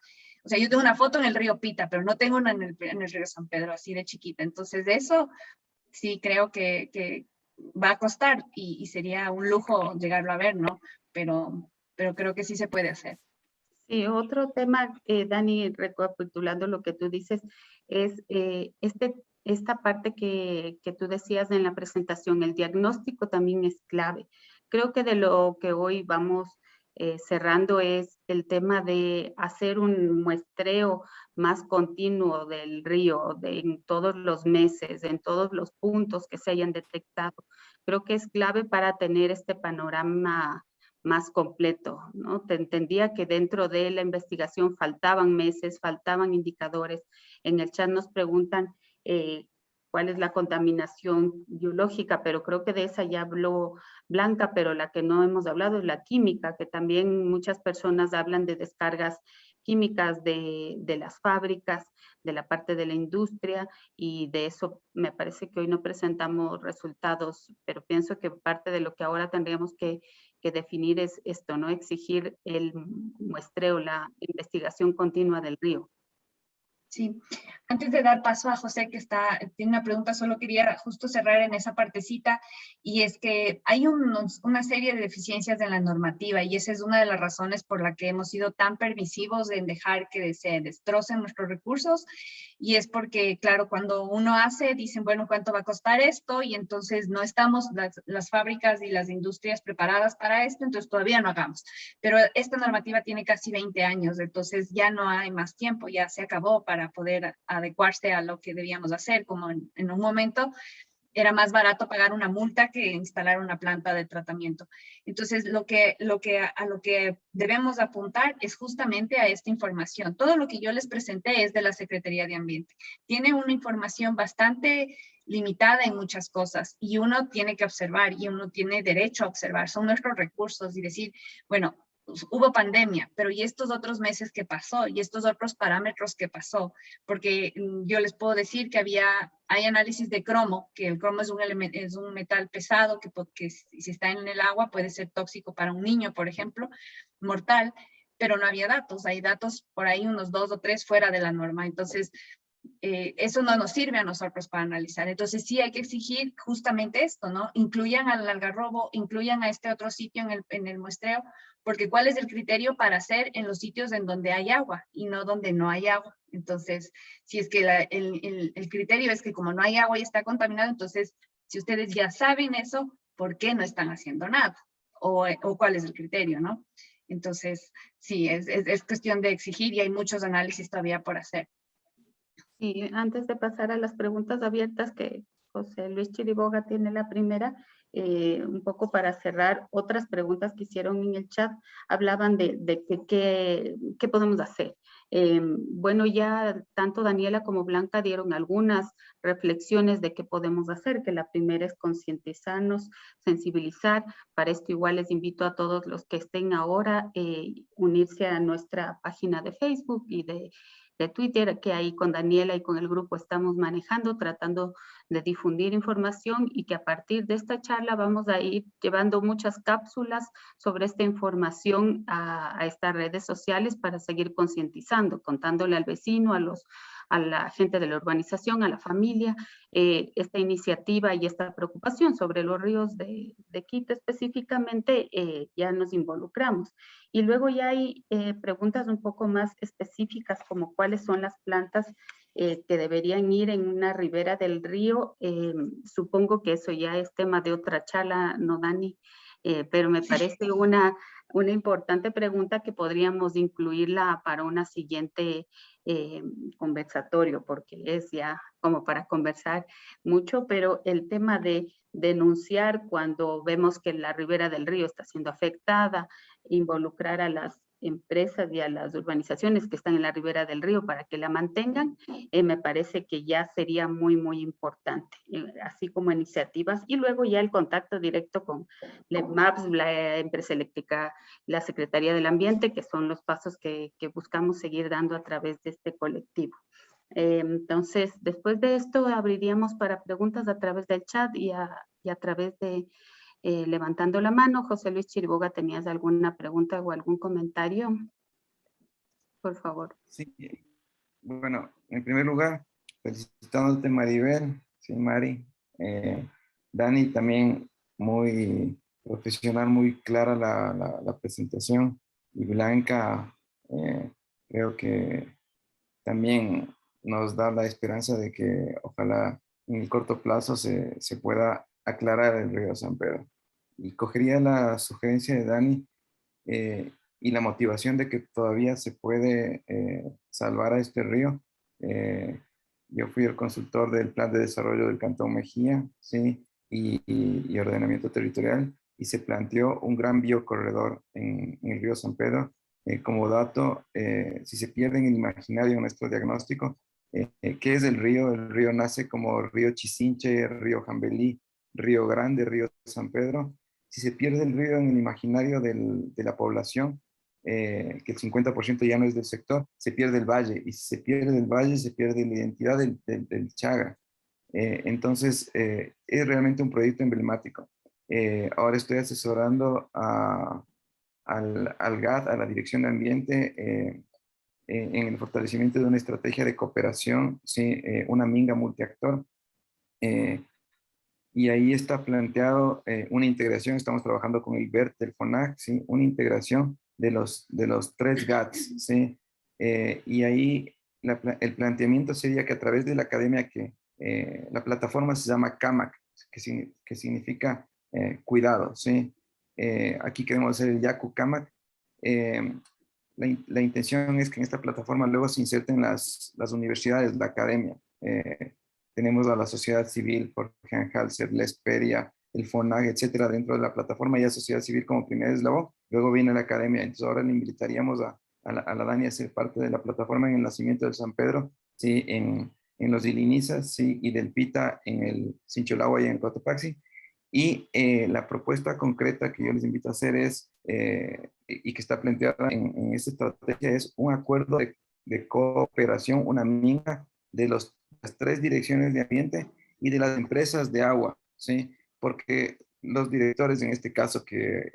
o sea, yo tengo una foto en el río Pita, pero no tengo una en el río San Pedro, así de chiquita. Entonces, de eso sí creo que va a costar y sería un lujo llegarlo a ver, ¿no? Pero creo que sí se puede hacer. Sí, otro tema, Dani, recapitulando lo que tú dices, es este esta parte que tú decías en la presentación, el diagnóstico también es clave. Creo que de lo que hoy vamos cerrando es el tema de hacer un muestreo más continuo del río en todos los meses, en todos los puntos que se hayan detectado. Creo que es clave para tener este panorama más completo, ¿no? Te entendía que dentro de la investigación faltaban meses, faltaban indicadores. En el chat nos preguntan cuál es la contaminación biológica, pero creo que de esa ya habló Blanca, pero la que no hemos hablado es la química, que también muchas personas hablan de descargas químicas de las fábricas, de la parte de la industria, y de eso me parece que hoy no presentamos resultados, pero pienso que parte de lo que ahora tendríamos que definir es esto, ¿no? Exigir el muestreo, la investigación continua del río. Sí, antes de dar paso a José, que tiene una pregunta, solo quería justo cerrar en esa partecita, y es que hay una serie de deficiencias en la normativa, y esa es una de las razones por la que hemos sido tan permisivos en dejar que se destrocen nuestros recursos, y es porque, claro, cuando uno dicen, bueno, ¿cuánto va a costar esto? Y entonces no estamos las fábricas y las industrias preparadas para esto, entonces todavía no hagamos. Pero esta normativa tiene casi 20 años, entonces ya no hay más tiempo, ya se acabó para poder adecuarse a lo que debíamos hacer, como en un momento era más barato pagar una multa que instalar una planta de tratamiento. Entonces, a lo que debemos apuntar es justamente a esta información. Todo lo que yo les presenté es de la Secretaría de Ambiente. Tiene una información bastante limitada en muchas cosas, y uno tiene que observar, y uno tiene derecho a observar. Son nuestros recursos, y decir, bueno, hubo pandemia, pero ¿y estos otros meses que pasó? ¿Y estos otros parámetros que pasó? Porque yo les puedo decir que hay análisis de cromo, que el cromo es un metal pesado que si está en el agua puede ser tóxico para un niño, por ejemplo, mortal, pero no había datos. Hay datos por ahí, unos 2 o 3 fuera de la norma. Entonces, eso no nos sirve a nosotros para analizar. Entonces sí hay que exigir justamente esto, ¿no? Incluyan al algarrobo, incluyan a este otro sitio en el muestreo, porque ¿cuál es el criterio para hacer en los sitios en donde hay agua y no donde no hay agua? Entonces, si es que el criterio es que como no hay agua y está contaminado, entonces, si ustedes ya saben eso, ¿por qué no están haciendo nada? O cuál es el criterio, ¿no? Entonces, sí, es cuestión de exigir, y hay muchos análisis todavía por hacer. Y antes de pasar a las preguntas abiertas, que José Luis Chiriboga tiene la primera, un poco para cerrar otras preguntas que hicieron en el chat, hablaban de qué podemos hacer. Bueno, ya tanto Daniela como Blanca dieron algunas reflexiones de qué podemos hacer, que la primera es concientizarnos, sensibilizar. Para esto igual les invito a todos los que estén ahora unirse a nuestra página de Facebook y de Twitter, que ahí con Daniela y con el grupo estamos manejando, tratando de difundir información, y que a partir de esta charla vamos a ir llevando muchas cápsulas sobre esta información a estas redes sociales para seguir concientizando, contándole al vecino, a la gente de la urbanización, a la familia, esta iniciativa y esta preocupación sobre los ríos de Quito específicamente. Ya nos involucramos. Y luego ya hay preguntas un poco más específicas, como cuáles son las plantas que deberían ir en una ribera del río. Supongo que eso ya es tema de otra charla, ¿no, Dani? Pero me parece una importante pregunta que podríamos incluirla para una siguiente conversatorio, porque es ya como para conversar mucho, pero el tema de denunciar cuando vemos que la ribera del río está siendo afectada, involucrar a las empresas y a las urbanizaciones que están en la ribera del río para que la mantengan, me parece que ya sería muy, muy importante, así como iniciativas, y luego ya el contacto directo con LEPMAPS, la empresa eléctrica, la Secretaría del Ambiente, que son los pasos que buscamos seguir dando a través de este colectivo. Entonces, después de esto, abriríamos para preguntas a través del chat y a través de levantando la mano. José Luis Chiriboga, ¿tenías alguna pregunta o algún comentario? Por favor. Sí, bueno, en primer lugar, felicitándote, Maribel, sí, Mari. Dani, también muy profesional, muy clara la presentación. Y Blanca, creo que también nos da la esperanza de que ojalá en el corto plazo se pueda aclarar el río San Pedro. Y cogería la sugerencia de Dani y la motivación de que todavía se puede salvar a este río. Yo fui el consultor del Plan de Desarrollo del Cantón Mejía, ¿sí? y ordenamiento territorial, y se planteó un gran biocorredor en el río San Pedro. Como dato, si se pierde en el imaginario en nuestro diagnóstico, ¿qué es el río? El río nace como río Chisinche, río Jambelí, río Grande, río San Pedro. Si se pierde el río en el imaginario de la población, que el 50% ya no es del sector, se pierde el valle, y si se pierde el valle, se pierde la identidad del Chaga. Entonces, es realmente un proyecto emblemático. Ahora estoy asesorando al GAT, a la Dirección de Ambiente, en el fortalecimiento de una estrategia de cooperación, ¿sí? Una minga multiactor. Y ahí está planteado una integración, estamos trabajando con el BERT del FONAC, ¿sí? Una integración de los 3 GATs, ¿sí? Y ahí el planteamiento sería que a través de la academia la plataforma se llama CAMAC, que significa cuidado, ¿sí? Aquí queremos hacer el Yaku CAMAC. La intención es que en esta plataforma luego se inserten las universidades, la academia. Tenemos a la sociedad civil, Jorge Anhalser, la Esperia, el FONAG, etcétera, dentro de la plataforma, ya sociedad civil como primer eslabón. Luego viene la academia. Entonces ahora le invitaríamos a la Dani a ser parte de la plataforma en el nacimiento del San Pedro, ¿sí? En los Ilinizas, ¿sí? Y del Pita en el Sincholagua y en Cotopaxi. Y la propuesta concreta que yo les invito a hacer es, y que está planteada en esta estrategia, es un acuerdo de cooperación, una minga de las 3 direcciones de ambiente y de las empresas de agua, ¿sí? Porque los directores, en este caso, que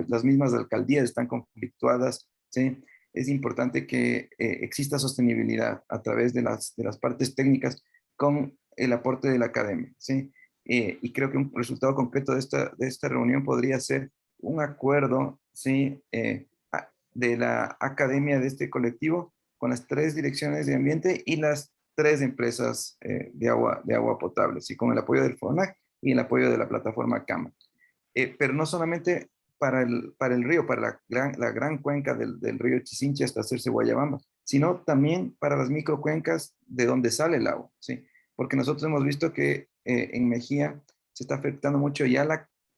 las mismas alcaldías están conflictuadas, ¿sí? Es importante que exista sostenibilidad a través de las partes técnicas con el aporte de la academia, ¿sí? Y creo que un resultado concreto de esta reunión podría ser un acuerdo, ¿sí? De la academia de este colectivo con las 3 direcciones de ambiente y las 3 empresas de agua potable, ¿sí? Con el apoyo del FONAC y el apoyo de la plataforma CAMA. Pero no solamente para el río, para la gran cuenca del río Chisinche hasta hacerse Guayabamba, sino también para las microcuencas de donde sale el agua, ¿sí? Porque nosotros hemos visto que en Mejía se está afectando mucho ya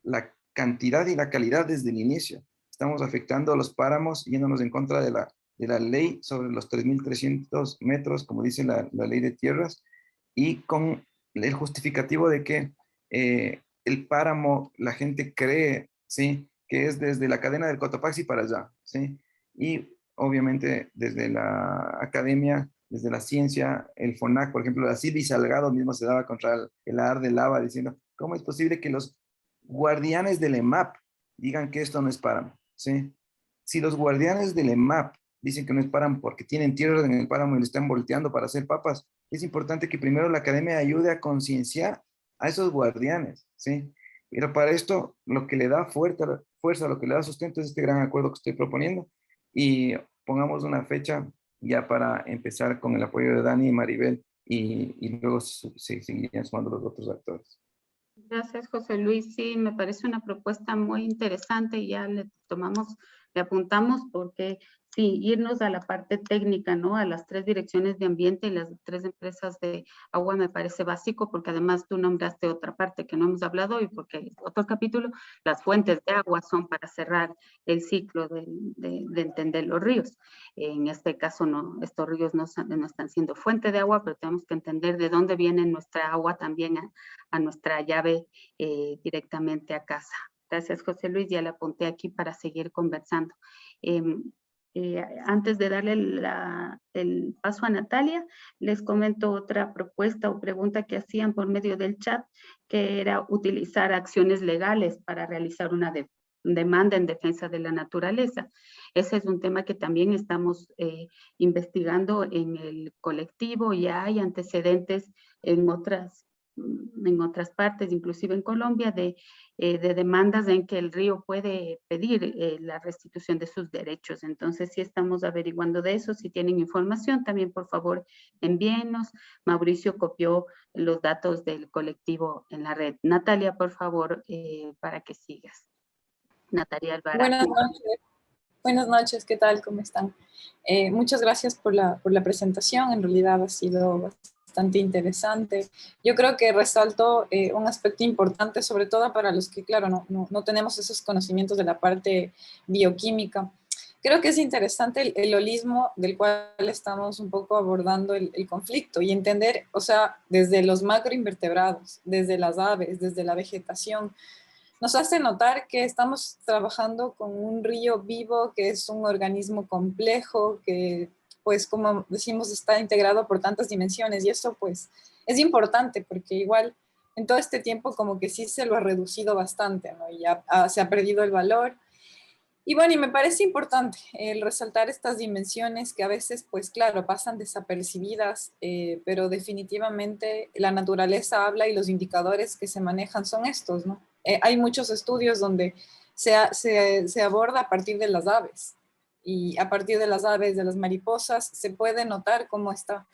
la cantidad y la calidad desde el inicio. Estamos afectando a los páramos, yéndonos en contra de la ley sobre los 3.300 metros, como dice la ley de tierras, y con el justificativo de que el páramo, la gente cree, ¿sí? Que es desde la cadena del Cotopaxi para allá, ¿sí? Y obviamente desde la academia, desde la ciencia, el FONAC, por ejemplo, la Silvi Salgado mismo se daba contra el AR de lava diciendo, ¿cómo es posible que los guardianes del EMAP digan que esto no es páramo, ¿sí? Si los guardianes del EMAP dicen que no es páramo porque tienen tierra en el páramo y le están volteando para hacer papas, es importante que primero la academia ayude a concienciar a esos guardianes, ¿sí? Pero para esto, lo que le da fuerza, lo que le da sustento es este gran acuerdo que estoy proponiendo, y pongamos una fecha ya para empezar con el apoyo de Dani y Maribel, y luego se seguirían sumando los otros actores. Gracias, José Luis. Sí, me parece una propuesta muy interesante y ya le apuntamos porque sí, irnos a la parte técnica, ¿no? A las 3 direcciones de ambiente y las 3 empresas de agua me parece básico, porque además tú nombraste otra parte que no hemos hablado y porque otro capítulo, las fuentes de agua son para cerrar el ciclo de entender los ríos. En este caso, no, estos ríos no están siendo fuente de agua, pero tenemos que entender de dónde viene nuestra agua también a nuestra llave directamente a casa. Gracias, José Luis, ya le apunté aquí para seguir conversando. Antes de darle el paso a Natalia, les comento otra propuesta o pregunta que hacían por medio del chat, que era utilizar acciones legales para realizar una demanda en defensa de la naturaleza. Ese es un tema que también estamos investigando en el colectivo. Ya hay antecedentes en otras en otras partes, inclusive en Colombia, de demandas en que el río puede pedir la restitución de sus derechos. Entonces, sí estamos averiguando de eso. Si tienen información, también por favor envíenos. Mauricio copió los datos del colectivo en la red. Natalia, por favor, para que sigas. Natalia Alvarado. Buenas noches. Buenas noches, ¿qué tal? ¿Cómo están? Muchas gracias por la presentación. En realidad ha sido bastante interesante. Yo creo que resalto un aspecto importante, sobre todo para los que, claro, no tenemos esos conocimientos de la parte bioquímica. Creo que es interesante el holismo del cual estamos un poco abordando el conflicto y entender, o sea, desde los macroinvertebrados, desde las aves, desde la vegetación, nos hace notar que estamos trabajando con un río vivo, que es un organismo complejo, que, pues, como decimos, está integrado por tantas dimensiones. Y eso, pues, es importante porque igual en todo este tiempo como que sí se lo ha reducido bastante, ¿no? Y ya se ha perdido el valor. Y bueno, y me parece importante el resaltar estas dimensiones que a veces, pues claro, pasan desapercibidas, pero definitivamente la naturaleza habla y los indicadores que se manejan son estos, ¿no? Hay muchos estudios donde se aborda a partir de las aves y a partir de las aves, de las mariposas, se puede notar cómo está.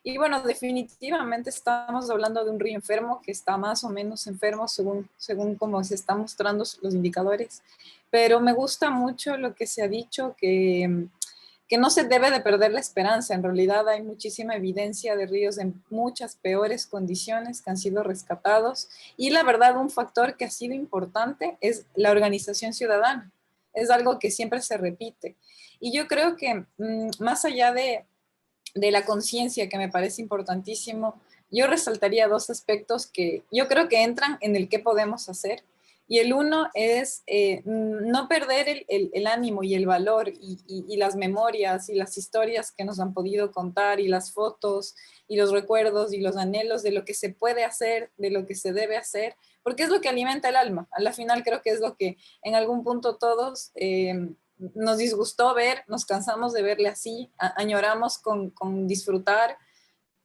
Y bueno, definitivamente estamos hablando de un río enfermo que está más o menos enfermo según cómo se están mostrando los indicadores. Pero me gusta mucho lo que se ha dicho, que no se debe de perder la esperanza. En realidad hay muchísima evidencia de ríos en muchas peores condiciones que han sido rescatados. Y la verdad, un factor que ha sido importante es la organización ciudadana. Es algo que siempre se repite. Y yo creo que más allá de la conciencia, que me parece importantísimo, yo resaltaría dos aspectos que yo creo que entran en el qué podemos hacer. Y el uno es no perder el ánimo y el valor y las memorias y las historias que nos han podido contar y las fotos y los recuerdos y los anhelos de lo que se puede hacer, de lo que se debe hacer, porque es lo que alimenta el alma. A la final creo que es lo que en algún punto todos nos disgustó ver, nos cansamos de verle así, añoramos con disfrutar.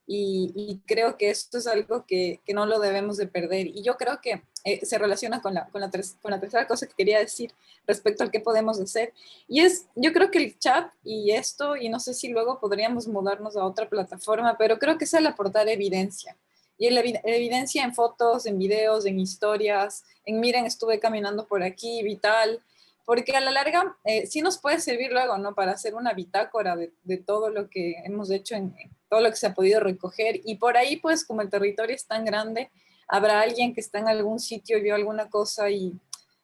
Y creo que esto es algo que no lo debemos de perder. Y yo creo que se relaciona con la tercera cosa que quería decir respecto al qué podemos hacer. Y es, yo creo que el chat y esto, y no sé si luego podríamos mudarnos a otra plataforma, pero creo que es el aportar evidencia. Y la evidencia en fotos, en videos, en historias, en miren, estuve caminando por aquí, vital. Porque a la larga sí nos puede servir luego, ¿no? Para hacer una bitácora de todo lo que hemos hecho, en todo lo que se ha podido recoger. Y por ahí, pues, como el territorio es tan grande, habrá alguien que está en algún sitio y vio alguna cosa y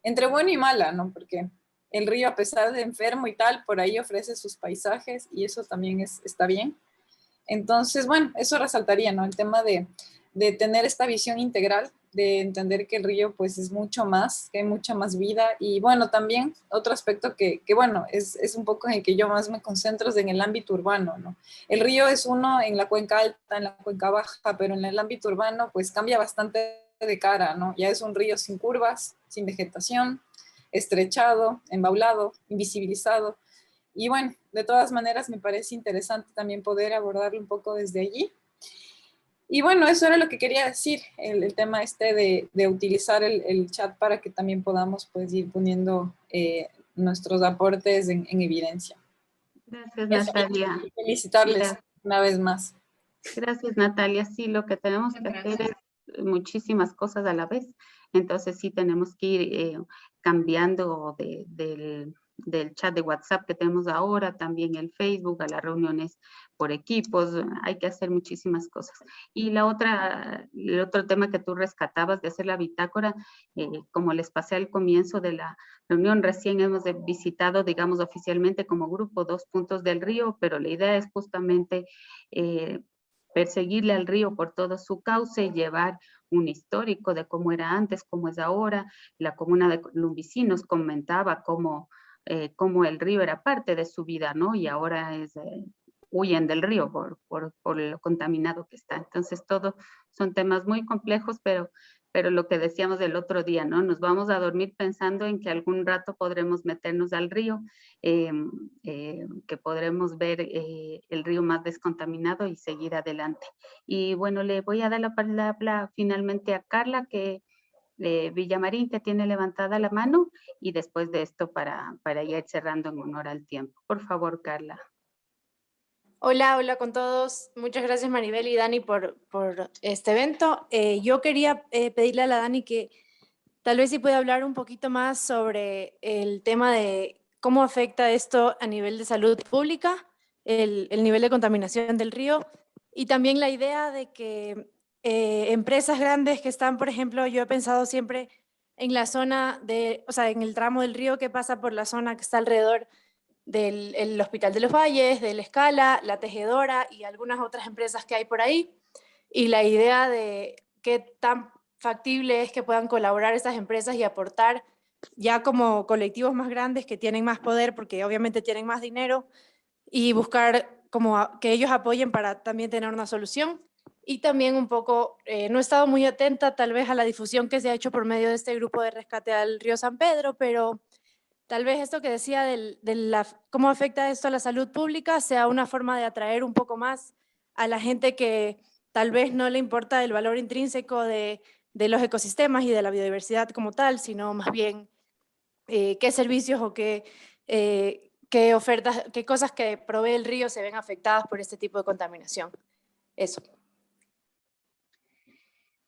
entre bueno y mala, ¿no? Porque el río, a pesar de enfermo y tal, por ahí ofrece sus paisajes y eso también está bien. Entonces, bueno, eso resaltaría, ¿no? El tema de tener esta visión integral, de entender que el río pues es mucho más, que hay mucha más vida. Y bueno, también otro aspecto que bueno, es un poco en el que yo más me concentro es en el ámbito urbano, ¿no? El río es uno en la cuenca alta, en la cuenca baja, pero en el ámbito urbano pues cambia bastante de cara, ¿no? Ya es un río sin curvas, sin vegetación, estrechado, embaulado, invisibilizado. Y bueno, de todas maneras me parece interesante también poder abordarlo un poco desde allí. Y bueno, eso era lo que quería decir, el tema de utilizar el chat para que también podamos pues ir poniendo nuestros aportes en evidencia. Gracias, Natalia. Y felicitarles una vez más. Gracias, Natalia. Sí, lo que tenemos que hacer es muchísimas cosas a la vez. Entonces sí tenemos que ir cambiando del chat de WhatsApp que tenemos ahora, también el Facebook, a las reuniones por equipos, hay que hacer muchísimas cosas. Y el otro tema que tú rescatabas de hacer la bitácora, como les pasé al comienzo de la reunión, recién hemos visitado, digamos, oficialmente como grupo 2 puntos del río, pero la idea es justamente perseguirle al río por todo su cauce y llevar un histórico de cómo era antes, cómo es ahora. La comuna de Lumbicí nos comentaba cómo el río era parte de su vida, ¿no? Y ahora huyen del río por lo contaminado que está. Entonces, todo son temas muy complejos, pero pero lo que decíamos el otro día, ¿no? Nos vamos a dormir pensando en que algún rato podremos meternos al río, que podremos ver el río más descontaminado y seguir adelante. Y bueno, le voy a dar la palabra finalmente a Carla, que Villamarín, que tiene levantada la mano, y después de esto para ir cerrando en honor al tiempo. Por favor, Carla. Hola, hola con todos. Muchas gracias Maribel y Dani por este evento. Yo quería pedirle a la Dani que tal vez sí pueda hablar un poquito más sobre el tema de cómo afecta esto a nivel de salud pública, el nivel de contaminación del río, y también la idea de que empresas grandes que están, por ejemplo, yo he pensado siempre en la zona o sea, en el tramo del río que pasa por la zona que está alrededor del Hospital de los Valles, del Escala, La Tejedora y algunas otras empresas que hay por ahí. Y la idea de qué tan factible es que puedan colaborar estas empresas y aportar ya como colectivos más grandes que tienen más poder porque obviamente tienen más dinero y buscar como que ellos apoyen para también tener una solución. Y también un poco, no he estado muy atenta tal vez a la difusión que se ha hecho por medio de este grupo de rescate al río San Pedro, pero tal vez esto que decía cómo afecta esto a la salud pública sea una forma de atraer un poco más a la gente que tal vez no le importa el valor intrínseco de los ecosistemas y de la biodiversidad como tal, sino más bien qué servicios o qué ofertas, qué cosas que provee el río se ven afectadas por este tipo de contaminación. Eso.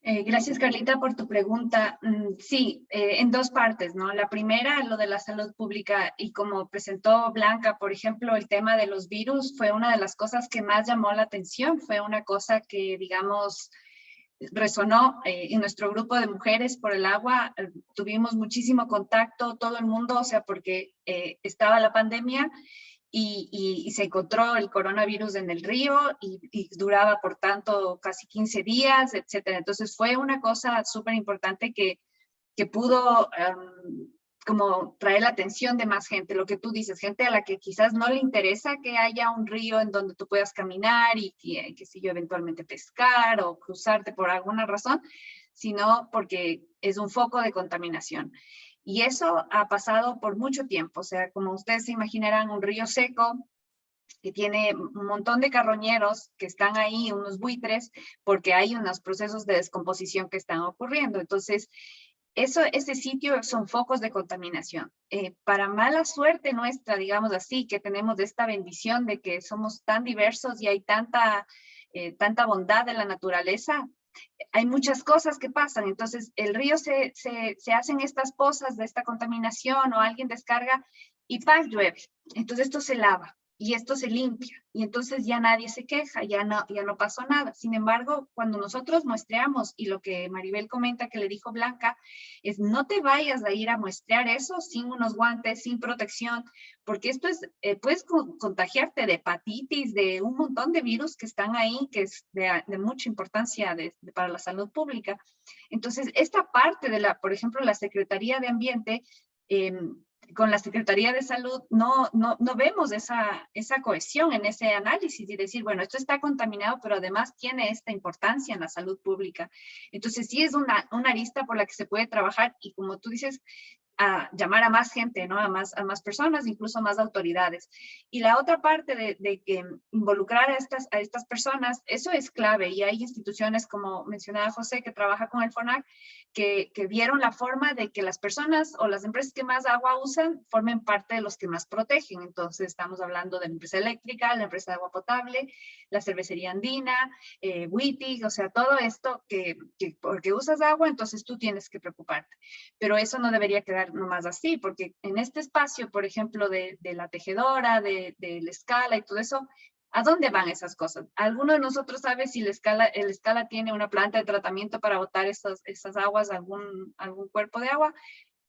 Gracias, Carlita, por tu pregunta. Sí, en dos partes, ¿no? La primera, lo de la salud pública, y como presentó Blanca, por ejemplo, el tema de los virus fue una de las cosas que más llamó la atención, fue una cosa que, digamos, resonó en nuestro grupo de mujeres por el agua. Tuvimos muchísimo contacto, todo el mundo, o sea, porque estaba la pandemia y se encontró el coronavirus en el río y duraba, por tanto, casi 15 días, etcétera. Entonces fue una cosa súper importante que pudo como traer la atención de más gente, lo que tú dices, gente a la que quizás no le interesa que haya un río en donde tú puedas caminar y que si yo eventualmente pescar o cruzarte por alguna razón, sino porque es un foco de contaminación. Y eso ha pasado por mucho tiempo, o sea, como ustedes se imaginarán, un río seco que tiene un montón de carroñeros que están ahí, unos buitres, porque hay unos procesos de descomposición que están ocurriendo. Entonces, ese sitio son focos de contaminación. Para mala suerte nuestra, digamos así, que tenemos esta bendición de que somos tan diversos y hay tanta bondad de la naturaleza, hay muchas cosas que pasan. Entonces, el río se hacen estas pozas de esta contaminación o alguien descarga y ¡pam! Llueve. Entonces, esto se lava y esto se limpia y entonces ya nadie se queja, ya no pasó nada. Sin embargo, cuando nosotros muestreamos, y lo que Maribel comenta que le dijo Blanca, es no te vayas a ir a muestrear eso sin unos guantes, sin protección, porque esto es, puedes contagiarte de hepatitis, de un montón de virus que están ahí, que es de mucha importancia para la salud pública. Entonces, esta parte de por ejemplo, la Secretaría de Ambiente, con la Secretaría de Salud no vemos esa cohesión en ese análisis y decir, bueno, esto está contaminado, pero además tiene esta importancia en la salud pública. Entonces sí es una arista por la que se puede trabajar y como tú dices, a llamar a más gente, ¿no? A más personas, incluso a más autoridades. Y la otra parte de que involucrar a estas personas, eso es clave y hay instituciones como mencionaba José que trabaja con el FONAC que vieron la forma de que las personas o las empresas que más agua usan formen parte de los que más protegen. Entonces estamos hablando de la empresa eléctrica, la empresa de agua potable, la cervecería andina, Wittig, o sea, todo esto que porque usas agua, entonces tú tienes que preocuparte. Pero eso no debería quedar nomás así, porque en este espacio, por ejemplo, de la tejedora, de la escala y todo eso, ¿a dónde van esas cosas? ¿Alguno de nosotros sabe si el escala tiene una planta de tratamiento para botar esas aguas a algún cuerpo de agua?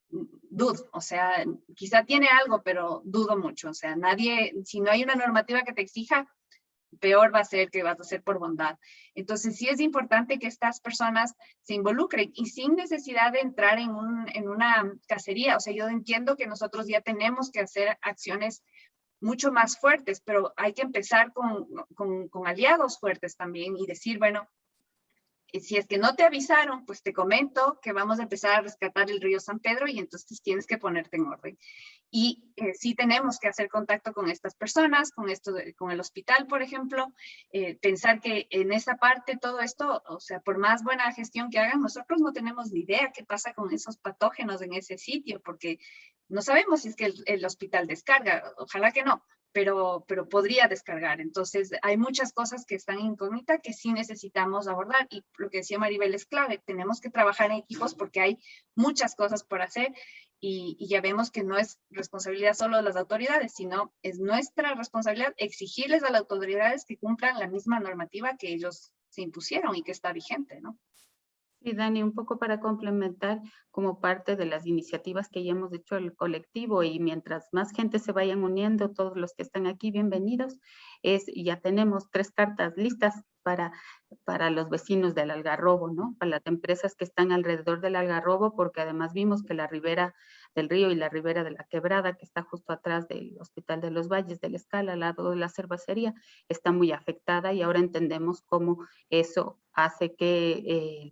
Dudo, o sea, quizá tiene algo, pero dudo mucho. O sea, si no hay una normativa que te exija, peor va a ser que vas a hacer por bondad. Entonces, sí es importante que estas personas se involucren y sin necesidad de entrar en una cacería. O sea, yo entiendo que nosotros ya tenemos que hacer acciones mucho más fuertes, pero hay que empezar con aliados fuertes también y decir, bueno, Si es que no te avisaron, pues te comento que vamos a empezar a rescatar el río San Pedro y entonces tienes que ponerte en orden. Y sí tenemos que hacer contacto con estas personas, con el hospital, por ejemplo, pensar que en esa parte todo esto, o sea, por más buena gestión que hagan, nosotros no tenemos ni idea qué pasa con esos patógenos en ese sitio, porque no sabemos si es que el hospital descarga, ojalá que no, pero podría descargar. Entonces, hay muchas cosas que están incógnitas que sí necesitamos abordar, y lo que decía Maribel es clave, tenemos que trabajar en equipos porque hay muchas cosas por hacer, y ya vemos que no es responsabilidad solo de las autoridades, sino es nuestra responsabilidad exigirles a las autoridades que cumplan la misma normativa que ellos se impusieron y que está vigente, ¿no? Y Dani, un poco para complementar, como parte de las iniciativas que ya hemos hecho el colectivo, y mientras más gente se vayan uniendo, todos los que están aquí, bienvenidos, ya tenemos 3 cartas listas para los vecinos del Algarrobo, ¿no? Para las empresas que están alrededor del Algarrobo, porque además vimos que la ribera del río y la ribera de la Quebrada, que está justo atrás del Hospital de los Valles, del Escala, al lado de la cervecería, está muy afectada, y ahora entendemos cómo eso hace que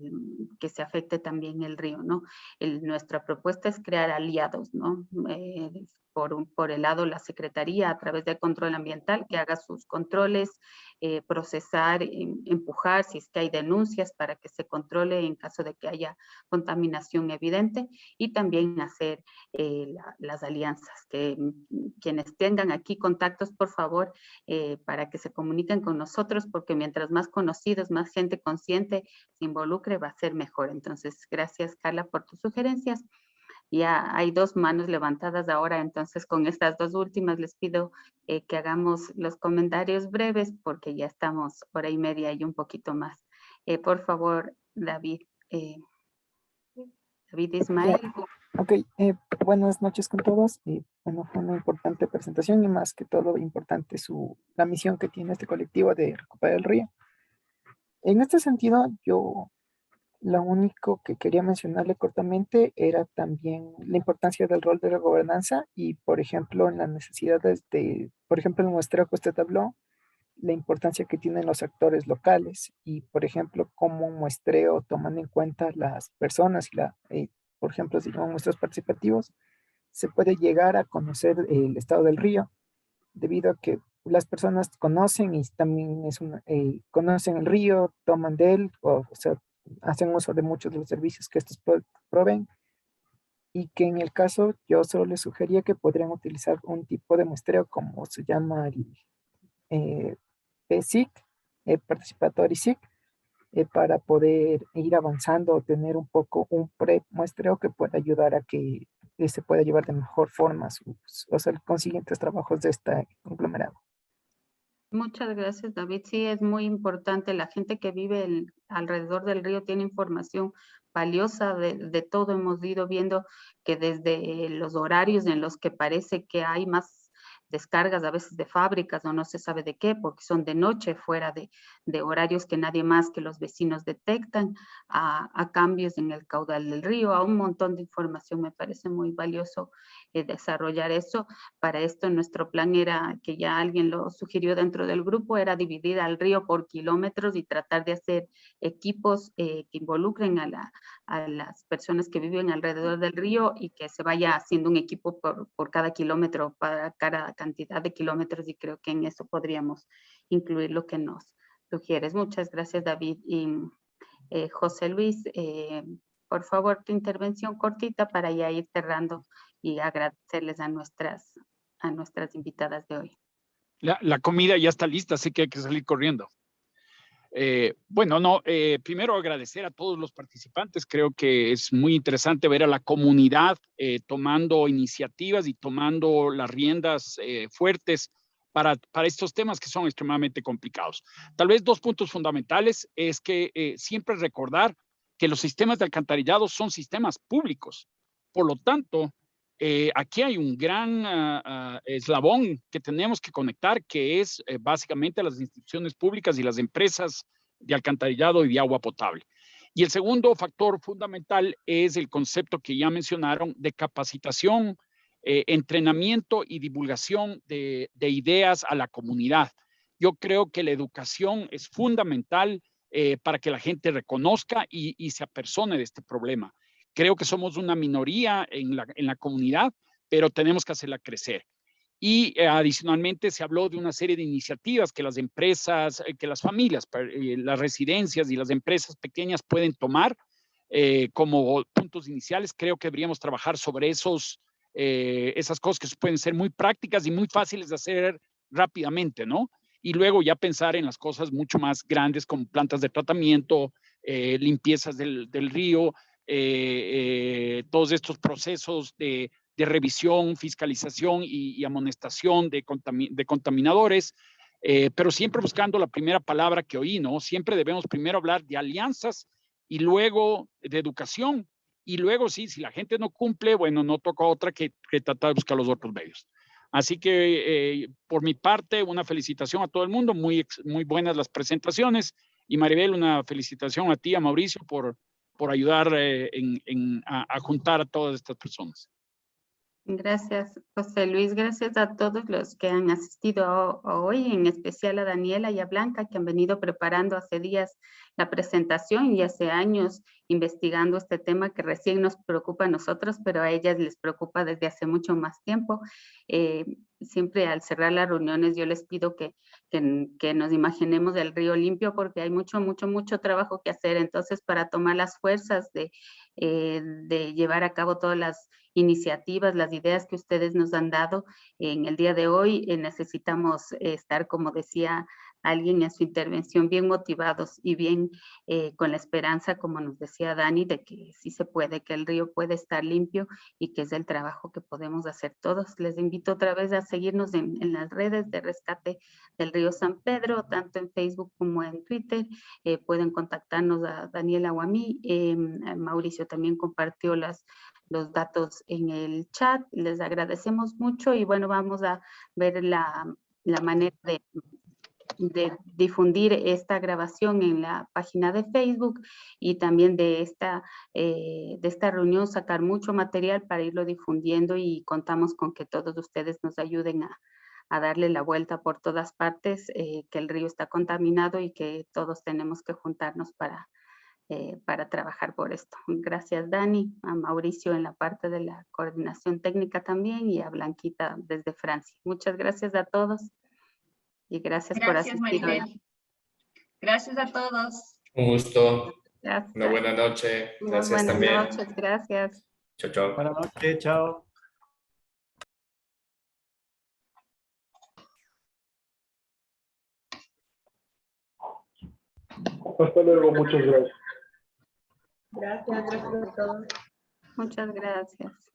se afecte también el río, ¿no? Nuestra propuesta es crear aliados, ¿no? Por el lado la Secretaría, a través del control ambiental, que haga sus controles, procesar, empujar si es que hay denuncias para que se controle en caso de que haya contaminación evidente, y también hacer las alianzas. Que quienes tengan aquí contactos, por favor, para que se comuniquen con nosotros, porque mientras más conocidos, más gente consciente se involucre, va a ser mejor. Entonces, gracias, Carla, por tus sugerencias. Ya hay 2 manos levantadas ahora, entonces con estas 2 últimas les pido que hagamos los comentarios breves, porque ya estamos hora y media y un poquito más. Por favor, David. David Ismael. Ok, buenas noches con todos. Bueno, fue una importante presentación, y más que todo importante la misión que tiene este colectivo de recuperar el río. En este sentido, yo lo único que quería mencionarle cortamente era también la importancia del rol de la gobernanza, y, por ejemplo, en las necesidades por ejemplo, el muestreo que usted habló, la importancia que tienen los actores locales, y, por ejemplo, cómo un muestreo, tomando en cuenta las personas por ejemplo, si son muestreos participativos, se puede llegar a conocer el estado del río, debido a que las personas conocen, y también conocen el río, toman de él, o sea, hacen uso de muchos de los servicios que estos proveen, y que en el caso yo solo les sugería que podrían utilizar un tipo de muestreo como se llama el PSIC, Participatory SIC, para poder ir avanzando o tener un poco un pre-muestreo que pueda ayudar a que se pueda llevar de mejor forma los consiguientes trabajos de este conglomerado. Muchas gracias, David. Sí, es muy importante. La gente que vive alrededor del río tiene información valiosa de todo. Hemos ido viendo que desde los horarios en los que parece que hay más descargas a veces de fábricas o no se sabe de qué, porque son de noche, fuera de horarios que nadie más que los vecinos detectan, a cambios en el caudal del río, a un montón de información. Me parece muy valioso desarrollar eso. Para esto nuestro plan era, que ya alguien lo sugirió dentro del grupo, era dividir al río por kilómetros y tratar de hacer equipos que involucren a las personas que viven alrededor del río, y que se vaya haciendo un equipo por cada kilómetro, para cada cantidad de kilómetros, y creo que en eso podríamos incluir lo que nos sugieres. Muchas gracias, David. Y José Luis, por favor, tu intervención cortita para ya ir cerrando y agradecerles a nuestras invitadas de hoy. La comida ya está lista, así que hay que salir corriendo. Primero agradecer a todos los participantes. Creo que es muy interesante ver a la comunidad tomando iniciativas y tomando las riendas fuertes para estos temas que son extremadamente complicados. Tal vez 2 puntos fundamentales es que siempre recordar que los sistemas de alcantarillado son sistemas públicos. Por lo tanto, aquí hay un gran eslabón que tenemos que conectar, que es básicamente las instituciones públicas y las empresas de alcantarillado y de agua potable. Y el segundo factor fundamental es el concepto que ya mencionaron de capacitación, entrenamiento y divulgación de ideas a la comunidad. Yo creo que la educación es fundamental para que la gente reconozca y se apersone de este problema. Creo que somos una minoría en la comunidad, pero tenemos que hacerla crecer. Y adicionalmente se habló de una serie de iniciativas que las empresas, que las familias, las residencias y las empresas pequeñas pueden tomar como puntos iniciales. Creo que deberíamos trabajar sobre esas cosas que pueden ser muy prácticas y muy fáciles de hacer rápidamente, ¿no? Y luego ya pensar en las cosas mucho más grandes como plantas de tratamiento, limpiezas del río, todos estos procesos de revisión, fiscalización y amonestación de contaminadores, pero siempre buscando la primera palabra que oí, ¿no? Siempre debemos primero hablar de alianzas y luego de educación, y luego sí, si la gente no cumple, bueno, no toca otra que tratar de buscar los otros medios. Así que por mi parte, una felicitación a todo el mundo, muy buenas las presentaciones, y Maribel, una felicitación a ti, a Mauricio, por ayudar a juntar a todas estas personas. Gracias, José Luis. Gracias a todos los que han asistido hoy, en especial a Daniela y a Blanca, que han venido preparando hace días la presentación y hace años investigando este tema que recién nos preocupa a nosotros, pero a ellas les preocupa desde hace mucho más tiempo. Siempre al cerrar las reuniones yo les pido que nos imaginemos el río limpio, porque hay mucho trabajo que hacer. Entonces, para tomar las fuerzas de llevar a cabo todas las iniciativas, las ideas que ustedes nos han dado en el día de hoy, necesitamos estar, como decía alguien en su intervención, bien motivados y bien con la esperanza, como nos decía Dani, de que sí se puede, que el río puede estar limpio y que es el trabajo que podemos hacer todos. Les invito otra vez a seguirnos en las redes de Rescate del Río San Pedro, tanto en Facebook como en Twitter. Pueden contactarnos a Daniela o a mí. Mauricio también compartió los datos en el chat. Les agradecemos mucho y bueno, vamos a ver la manera de difundir esta grabación en la página de Facebook, y también de esta reunión sacar mucho material para irlo difundiendo, y contamos con que todos ustedes nos ayuden a darle la vuelta por todas partes, que el río está contaminado y que todos tenemos que juntarnos para trabajar por esto. Gracias, Dani, a Mauricio en la parte de la coordinación técnica también, y a Blanquita desde Francia. Muchas gracias a todos y gracias por asistir. Maribel. Hoy. Gracias a todos. Un gusto. Gracias. Una buena noche. Gracias también. Buenas noches, gracias. Chao, chao. Buenas noches, chao. Hasta luego, muchas gracias. Gracias a todos. Muchas gracias.